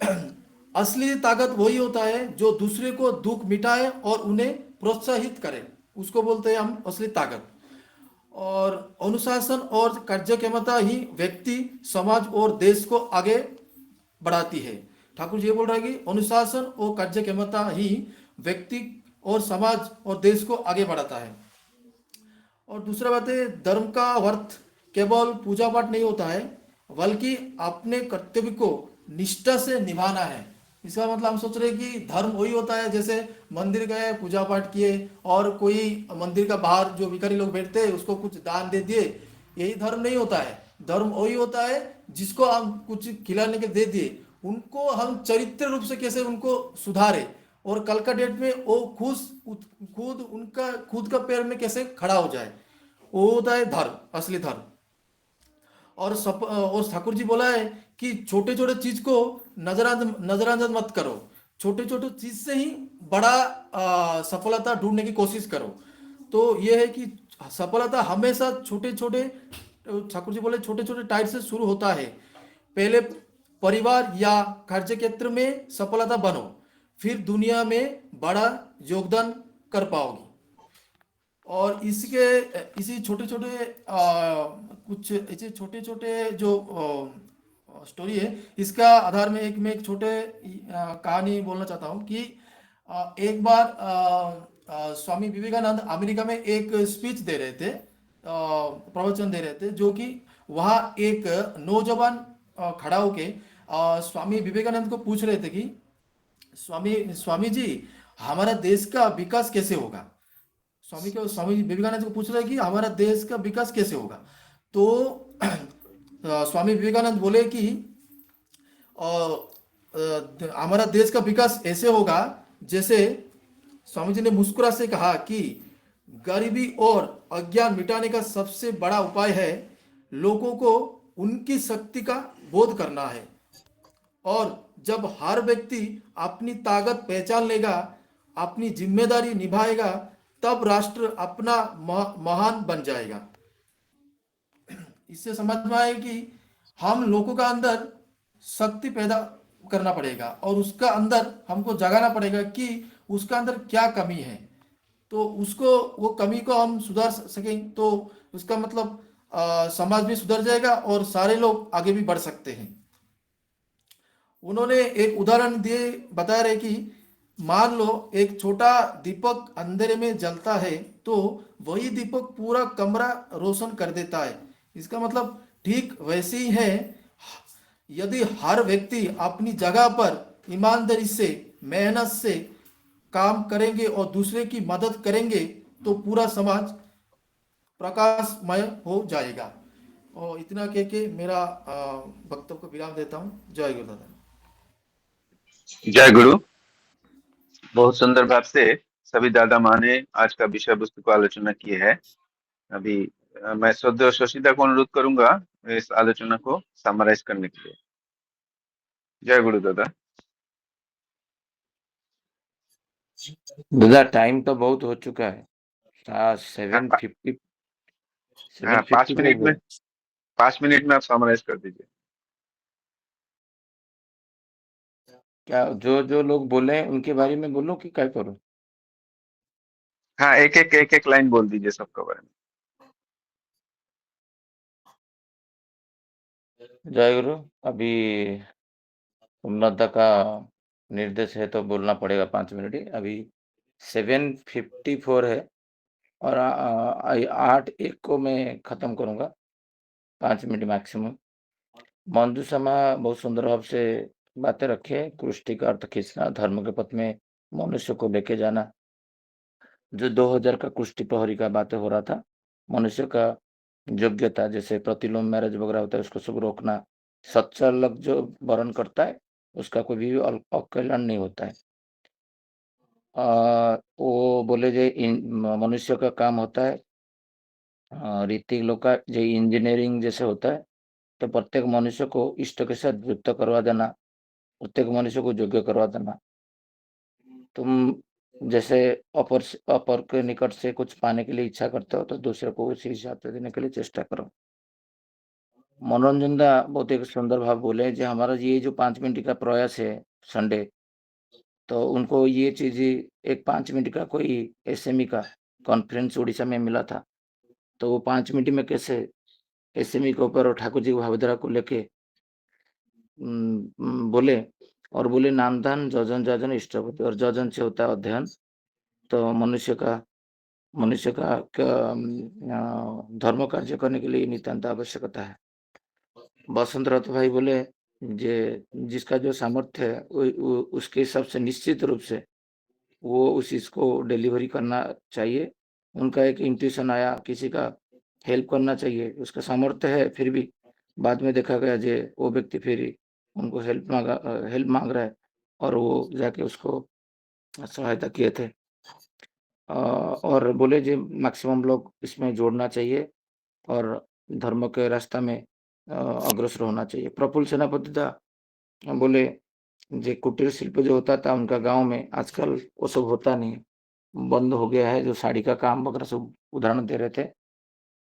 असली ताकत वही होता है जो दूसरे को दुख मिटाए और उन्हें प्रोत्साहित करे, उसको बोलते हैं हम असली ताकत। और अनुशासन और कार्यक्षमता ही व्यक्ति, समाज और देश को आगे बढ़ाती है। ठाकुर जी बोल रहे हैं कि अनुशासन और कार्यक्षमता ही व्यक्ति और समाज और देश को आगे बढ़ाता है। और दूसरा बात है, धर्म का अर्थ केवल पूजा पाठ नहीं होता है, बल्कि अपने कर्तव्य को निष्ठा से निभाना है। इसका मतलब हम सोच रहे हैं कि धर्म वही होता है जैसे मंदिर गए, पूजा पाठ किए, और कोई मंदिर का बाहर जो भिखारी लोग बैठते हैं उसको कुछ दान दे दिए, यही धर्म नहीं होता है। धर्म वही होता है जिसको हम कुछ खिलाने के दे दिए, उनको हम चरित्र रूप से कैसे उनको सुधारे, और कल का डेट में वो खुद का पैर में कैसे खड़ा हो जाए, वो होता है धर्म, असली धर्म। और ठाकुर जी बोला है कि छोटे छोटे चीज को नजरअंदाज मत करो, छोटे छोटे चीज से ही बड़ा सफलता ढूंढने की कोशिश करो। तो ये है कि सफलता हमेशा छोटे छोटे, ठाकुर जी बोले छोटे छोटे टाइट से शुरू होता है। पहले परिवार या कार्य क्षेत्र में सफलता बनो, फिर दुनिया में बड़ा योगदान कर पाओगी। और इसी छोटे छोटे कुछ ऐसे छोटे छोटे जो स्टोरी है, इसका आधार में मैं एक छोटे कहानी बोलना चाहता हूँ कि एक बार स्वामी विवेकानंद अमेरिका में एक स्पीच दे रहे थे, प्रवचन दे रहे थे, जो कि वहाँ एक नौजवान खड़ा होके स्वामी विवेकानंद को पूछ रहे थे कि स्वामी जी, हमारा देश का विकास कैसे होगा। स्वामी विवेकानंद को पूछ रहे कि हमारा देश का विकास कैसे होगा। तो स्वामी विवेकानंद बोले कि हमारा देश का विकास ऐसे होगा जैसे, स्वामी जी ने मुस्कुरा से कहा कि गरीबी और अज्ञान मिटाने का सबसे बड़ा उपाय है लोगों को उनकी शक्ति का बोध करना है। और जब हर व्यक्ति अपनी ताकत पहचान लेगा, अपनी जिम्मेदारी निभाएगा, तब राष्ट्र अपना महान बन जाएगा। इससे समझ में आए कि हम लोगों का अंदर शक्ति पैदा करना पड़ेगा और उसका अंदर हमको जगाना पड़ेगा कि उसका अंदर क्या कमी है, तो उसको वो कमी को हम सुधार सकें तो उसका मतलब समाज भी सुधर जाएगा और सारे लोग आगे भी बढ़ सकते हैं। उन्होंने एक उदाहरण दिए, बता रहे कि मान लो एक छोटा दीपक अंधेरे में जलता है तो वही दीपक पूरा कमरा रोशन कर देता है। इसका मतलब ठीक वैसे ही है, यदि हर व्यक्ति अपनी जगह पर ईमानदारी से मेहनत से काम करेंगे और दूसरे की मदद करेंगे तो पूरा समाज प्रकाशमय हो जाएगा। और इतना कह के मेरा वक्तव्य को विराम देता हूँ। जय गुरु दादा। जय गुरु। बहुत सुंदर भाव से सभी दादा माँ ने आज का विषय वस्तु को आलोचना की है। अभी मैं श्रद्धेय शशिदा को अनुरोध करूंगा इस आलोचना को समराइज करने के लिए। जय गुरु दादा। दादा टाइम तो बहुत हो चुका है, 7:50 हाँ, 5 मिनट में आप समराइज कर दीजिए। क्या जो लोग बोले उनके बारे में बोलो कि क्या करो? हाँ, एक लाइन बोल दीजिए सबके बारे में। जय गुरु। अभी उन्नता का निर्देश है तो बोलना पड़ेगा 5 मिनट ही। अभी 7:54 है और 8:01 को मैं खत्म करूंगा, 5 मिनट मैक्सिमम। मंजू शर्मा बहुत सुंदर भाव से बातें रखे। कृष्टि का अर्थ खींचना, धर्म के पथ में मनुष्य को लेके जाना। जो 2000 का कृष्टि प्रहरी का बातें हो रहा था, मनुष्य का योग्यता, जैसे प्रतिलोम मैरिज वगैरह होता है उसको सब रोकना। सच्चालक जो वर्ण करता है उसका कोई भी अकल्याण नहीं होता है। वो बोले जो मनुष्य का काम होता है, ऋतिक लोग का जो इंजीनियरिंग जैसे होता है, तो प्रत्येक मनुष्य को इष्ट के साथ युक्त करवा देना, प्रत्येक मनुष्य को योग्य करवा देना। तुम जैसे अपर के निकट से कुछ पाने के लिए इच्छा करते हो तो दूसरे को उसी हिसाब से देने के लिए चेष्टा करो। मनोरंजन दा बहुत एक सुंदर भाव बोले जो हमारा ये जो 5 मिनट का प्रयास है संडे, तो उनको ये चीज एक 5 मिनट का कोई एसएमई का कॉन्फ्रेंस उड़ीसा में मिला था, तो वो 5 मिनट में कैसे एसएमई के ऊपर और ठाकुर जी भावधारा को लेके बोले और बोले नामदान जजन जजन इष्टपति, और जजन से होता है अध्ययन। तो मनुष्य का धर्म कार्य करने के लिए नितांत आवश्यकता है। बसंत रथ भाई बोले जे जिसका जो सामर्थ्य है उसके हिसाब से निश्चित रूप से वो उस चीज को डिलीवरी करना चाहिए। उनका एक इंट्यूशन आया, किसी का हेल्प करना चाहिए, उसका सामर्थ्य है, फिर भी बाद में देखा गया जे वो व्यक्ति फिर उनको हेल्प मांग रहा है और वो जाके उसको सहायता किए थे। और बोले जे मैक्सिमम लोग इसमें जोड़ना चाहिए और धर्म के रास्ता में अग्रसर होना चाहिए। प्रफुल्ल सेनापति दा बोले जे कुटीर शिल्प जो होता था उनका गांव में, आजकल वो सब होता नहीं, बंद हो गया है। जो साड़ी का काम वगैरह सब उदाहरण दे रहे थे,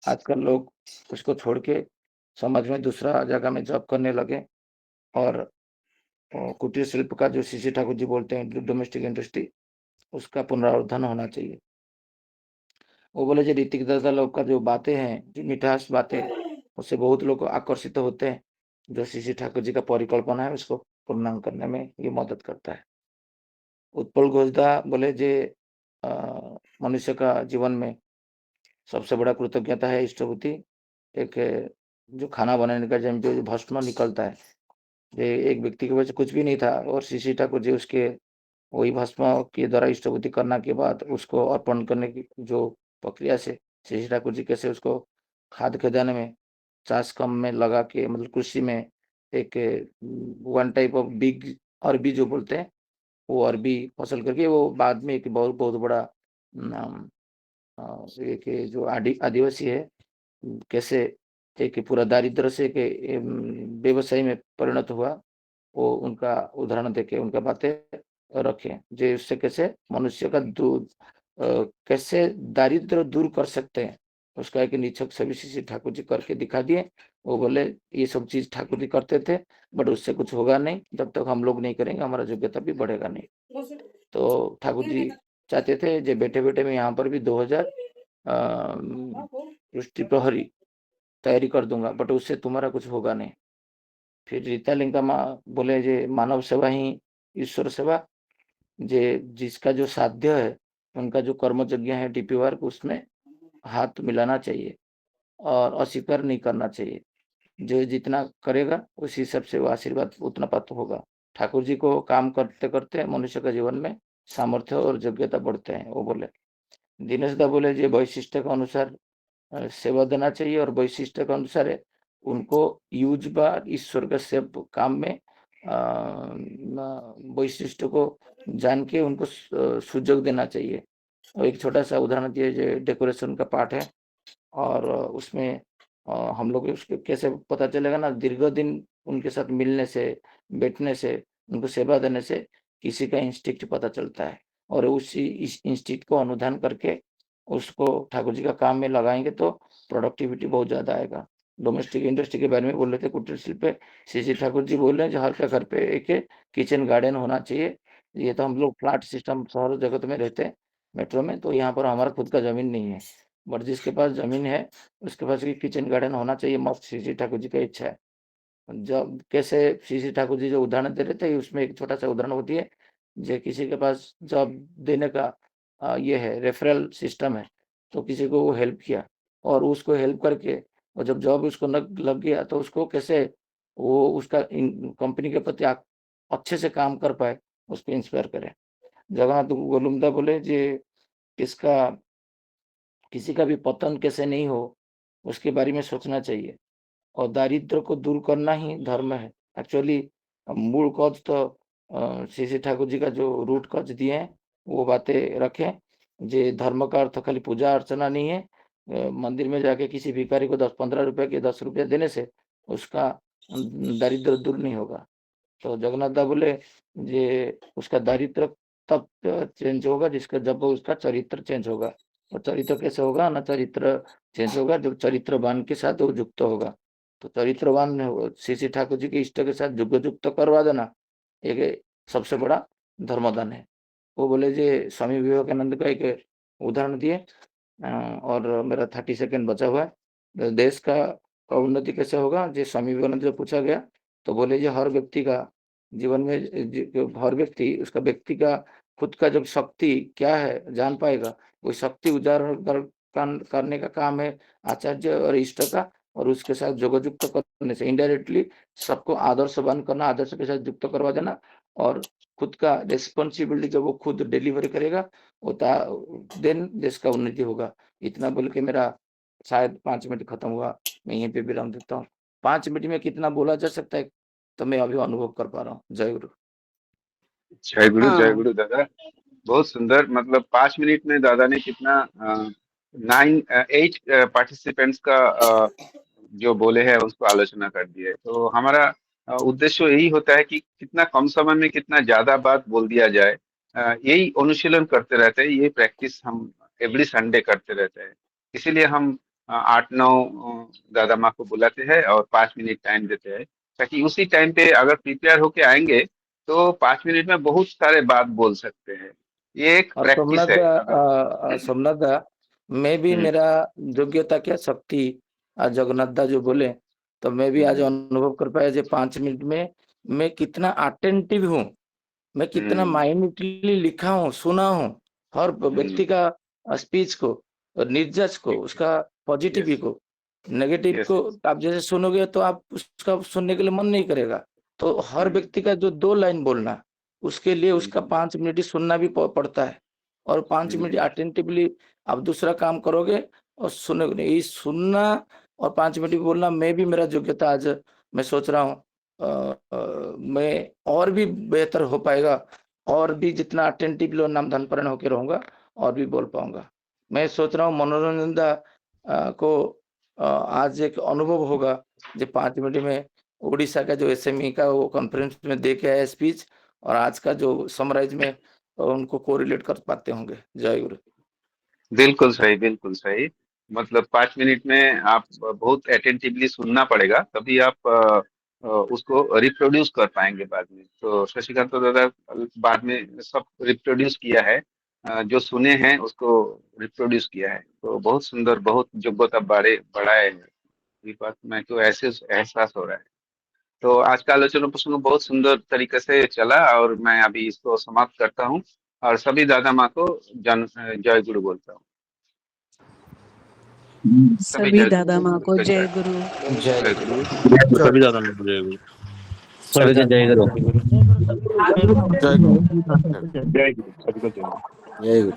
आजकल लोग उसको छोड़ के समाज में दूसरा जगह में जॉब करने लगे। और कुटीर शिल्प का जो सीसी ठाकुर जी बोलते हैं डोमेस्टिक इंडस्ट्री, उसका पुनरुत्थान होना चाहिए। वो बोले जो ऋतिक दादा लोग का जो बातें हैं, जो मिठास बातें, उससे बहुत लोग आकर्षित होते हैं। जो सीसी ठाकुर जी का परिकल्पना है उसको पूर्णांग करने में ये मदद करता है। उत्पल घोषदा बोले जे मनुष्य का जीवन में सबसे बड़ा कृतज्ञता है इष्टभूति। एक जो खाना बनाने का जो भस्म निकलता है, ये एक व्यक्ति के वजह कुछ भी नहीं था और सीसी ठाकुर जी उसके वही भस्म के द्वारा इष्टभूति करने के बाद उसको अर्पण करने की जो प्रक्रिया से सीसी ठाकुर जी कैसे उसको खाद खदान में चाष कम में लगा के, मतलब कृषि में एक वन टाइप ऑफ बिग अरबी जो बोलते हैं, वो अरबी फसल करके वो बाद में एक बहुत बहुत बड़ा एक जो आदिवासी है कैसे एक पूरा दारिद्र से के व्यवसाय में परिणत हुआ, वो उनका उदाहरण देके उनका बातें रखे जो उससे कैसे मनुष्य का कैसे दारिद्र दूर कर सकते हैं, उसका एक निछक छवि श्री ठाकुर जी करके दिखा दिए। वो बोले ये सब चीज ठाकुर जी करते थे, बट उससे कुछ होगा नहीं, जब तक हम लोग नहीं करेंगे हमारा योग्यता भी बढ़ेगा नहीं। तो ठाकुर जी चाहते थे जो बैठे बैठे मैं यहाँ पर भी 2000 पृष्ठि प्रहरी तैयारी कर दूंगा, बट उससे तुम्हारा कुछ होगा नहीं। फिर रीता लिंगा माँ बोले जे मानव सेवा ही ईश्वर सेवा, जे जिसका जो साध्य है, उनका जो कर्म यज्ञ है डीपी वर्क, उसमें हाथ मिलाना चाहिए और अस्वीकार नहीं करना चाहिए। जो जितना करेगा उस हिसाब से वो आशीर्वाद उतना प्राप्त होगा। ठाकुर जी को काम करते करते मनुष्य का जीवन में सामर्थ्य और योग्यता बढ़ते हैं, वो बोले। दिनेश दा बोले जो वैशिष्ट के अनुसार सेवा देना चाहिए, और वैशिष्ट के अनुसार है उनको यूज बार ईश्वर के सेव काम में वैशिष्ट को जान के उनको सुजोग देना चाहिए। और एक छोटा सा उदाहरण दिए जो डेकोरेशन का पार्ट है, और उसमें हम लोग उसके कैसे पता चलेगा ना, दीर्घ दिन उनके साथ मिलने से, बैठने से, उनको सेवा देने से किसी का इंस्टिक्ट पता चलता है, और उसी इस इंस्टिक्ट को अनुधान करके उसको ठाकुर जी का काम में लगाएंगे तो प्रोडक्टिविटी बहुत ज़्यादा आएगा। डोमेस्टिक इंडस्ट्री के बारे में बोल रहे थे, कुटीर शिल्प पे श्री ठाकुर जी बोल रहे हैं हर का घर पे एक किचन गार्डन होना चाहिए। ये तो हम लोग फ्लैट सिस्टम शहर जगत में रहते हैं, मेट्रो में, तो यहाँ पर हमारा खुद का जमीन नहीं है, बट जिसके पास जमीन है उसके पास किचन गार्डन होना चाहिए, मस्त श्री ठाकुर जी का इच्छा है। जब कैसे श्री ठाकुर जी जो उदाहरण दे रहे थे, उसमें एक छोटा सा उदाहरण होती है, जो किसी के पास जॉब देने का ये है रेफरल सिस्टम है, तो किसी को वो हेल्प किया, और उसको हेल्प करके और जब जॉब उसको लग गया तो उसको कैसे वो उसका कंपनी के प्रति अच्छे से काम कर पाए, उसको इंस्पायर करे। जगन्नाथ गोलुमदा बोले जे किसका किसी का भी पतन कैसे नहीं हो उसके बारे में सोचना चाहिए, और दारिद्र को दूर करना ही धर्म है। एक्चुअली मूल कॉज तो श्री ठाकुर जी का जो रूट कॉज दिए हैं वो बातें रखें। जे धर्म का अर्थ खाली पूजा अर्चना नहीं है, मंदिर में जाके किसी भिखारी को 10-15 रुपए के 10 रुपये देने से उसका दारिद्र दूर नहीं होगा। तो जगन्नाथ दा बोले जे उसका दारिद्र तब चेंज होगा जिसका जब उसका चरित्र चेंज होगा। और चरित्र कैसे होगा ना, चरित्र चेंज होगा जब चरित्रवान के साथ वो युक्त होगा। तो चरित्रवान श्री ठाकुर जी के इष्ट के साथ युक्त करवा देना एक सबसे बड़ा धर्मदान है। वो बोले जे स्वामी विवेकानंद का एक उदाहरण दिए, और मेरा 30 सेकंड बचा हुआ है। देश का उन्नति कैसे होगा, जो स्वामी विवेकानंद से पूछा गया तो बोले जो हर व्यक्ति का जीवन में हर व्यक्ति उसका व्यक्ति का खुद का जब शक्ति क्या है जान पाएगा, वो शक्ति उजागर करने का काम है आचार्य और इष्ट का, और उसके साथ जोगयुक्त करने से इनडायरेक्टली सबको आदर्शवान करना, आदर्श के साथ युक्त करवा देना, और खुद का रिस्पॉन्सिबिलिटी जब वो खुद डिलीवर करेगा देन देश का उन्नति होगा। इतना बोल के मेरा शायद 5 मिनट खत्म हुआ, मैं यहीं पे विराम देता हूँ। 5 मिनट में कितना बोला जा सकता है तो मैं अभी अनुभव कर पा रहा हूँ। जय गुरु। जय गुरु दादा, बहुत सुंदर। मतलब 5 मिनट में दादा ने कितना 8 पार्टिसिपेंट्स का जो बोले हैं उसको आलोचना कर दी है। तो हमारा उद्देश्य यही होता है कि कितना कम समय में कितना ज्यादा बात बोल दिया जाए। यही अनुशीलन करते रहते हैं, ये प्रैक्टिस हम एवरी संडे करते रहते हैं। इसीलिए हम 8-9 दादा माँ को बुलाते हैं और 5 मिनट टाइम देते हैं, ताकि उसी टाइम पे अगर प्रिपेयर होके आएंगे तो 5 मिनट में बहुत सारे बात बोल सकते हैं। ये एक और प्रैक्टिस है। सोमनाथ दा, मैं भी मेरा योग्यता क्या शक्ति आज जगन्नाथ दा जो बोले, तो मैं भी आज अनुभव कर पाया जो 5 मिनट में मैं कितना अटेंटिव हूँ, मैं कितना माइन्यूटली लिखा हूँ, सुना हूँ हर व्यक्ति का स्पीच को और निर्जज को, उसका पॉजिटिव को, नेगेटिव को आप जैसे सुनोगे तो आप उसका सुनने के लिए मन नहीं करेगा। तो हर व्यक्ति का जो 2 लाइन बोलना, उसके लिए उसका 5 मिनट ही सुनना भी पड़ता है, और 5 मिनट अटेंटिवली आप दूसरा काम करोगे और सुनोगे नहीं। ये सुनना और 5 मिनट बोलना मैं भी मेरा योग्यता आज मैं सोच रहा हूँ मैं और भी बेहतर हो पाएगा, और भी जितना अटेंटिवली और नाम धनपरण होकर रहूंगा और भी बोल पाऊंगा। मैं सोच रहा हूँ मनोरंजन दा को आज एक अनुभव होगा जो 5 मिनट में उड़ीसा का जो एसएमई का वो कॉन्फ्रेंस में दे के आया स्पीच, और आज का जो समराइज में उनको कोरिलेट कर पाते होंगे। जय गुरु। बिल्कुल सही, बिल्कुल सही। मतलब 5 मिनट में आप बहुत अटेंटिवली सुनना पड़ेगा, तभी आप उसको रिप्रोड्यूस कर पाएंगे बाद में। तो शशिकांत तो दादा बाद में सब रिप्रोड्यूस किया है, जो सुने हैं उसको रिप्रोड्यूस किया है। तो बहुत सुंदर, बहुत योग्यता बढ़ाए हैं। ये बात मैं तो ऐसे एहसास हो रहा है। तो आज का आलोचना प्रसंग बहुत सुंदर तरीके से चला, और मैं अभी इसको समाप्त करता हूँ और सभी दादा माँ को जय गुरु बोलता हूँ। सभी दादा माँ को जय गुरु। जय जय गुरु। सभी दादा माँ को जय गुरु। सभी जय गुरु। जय गुरु। जय गुरु, सबको जय गुरु। जय गुरु।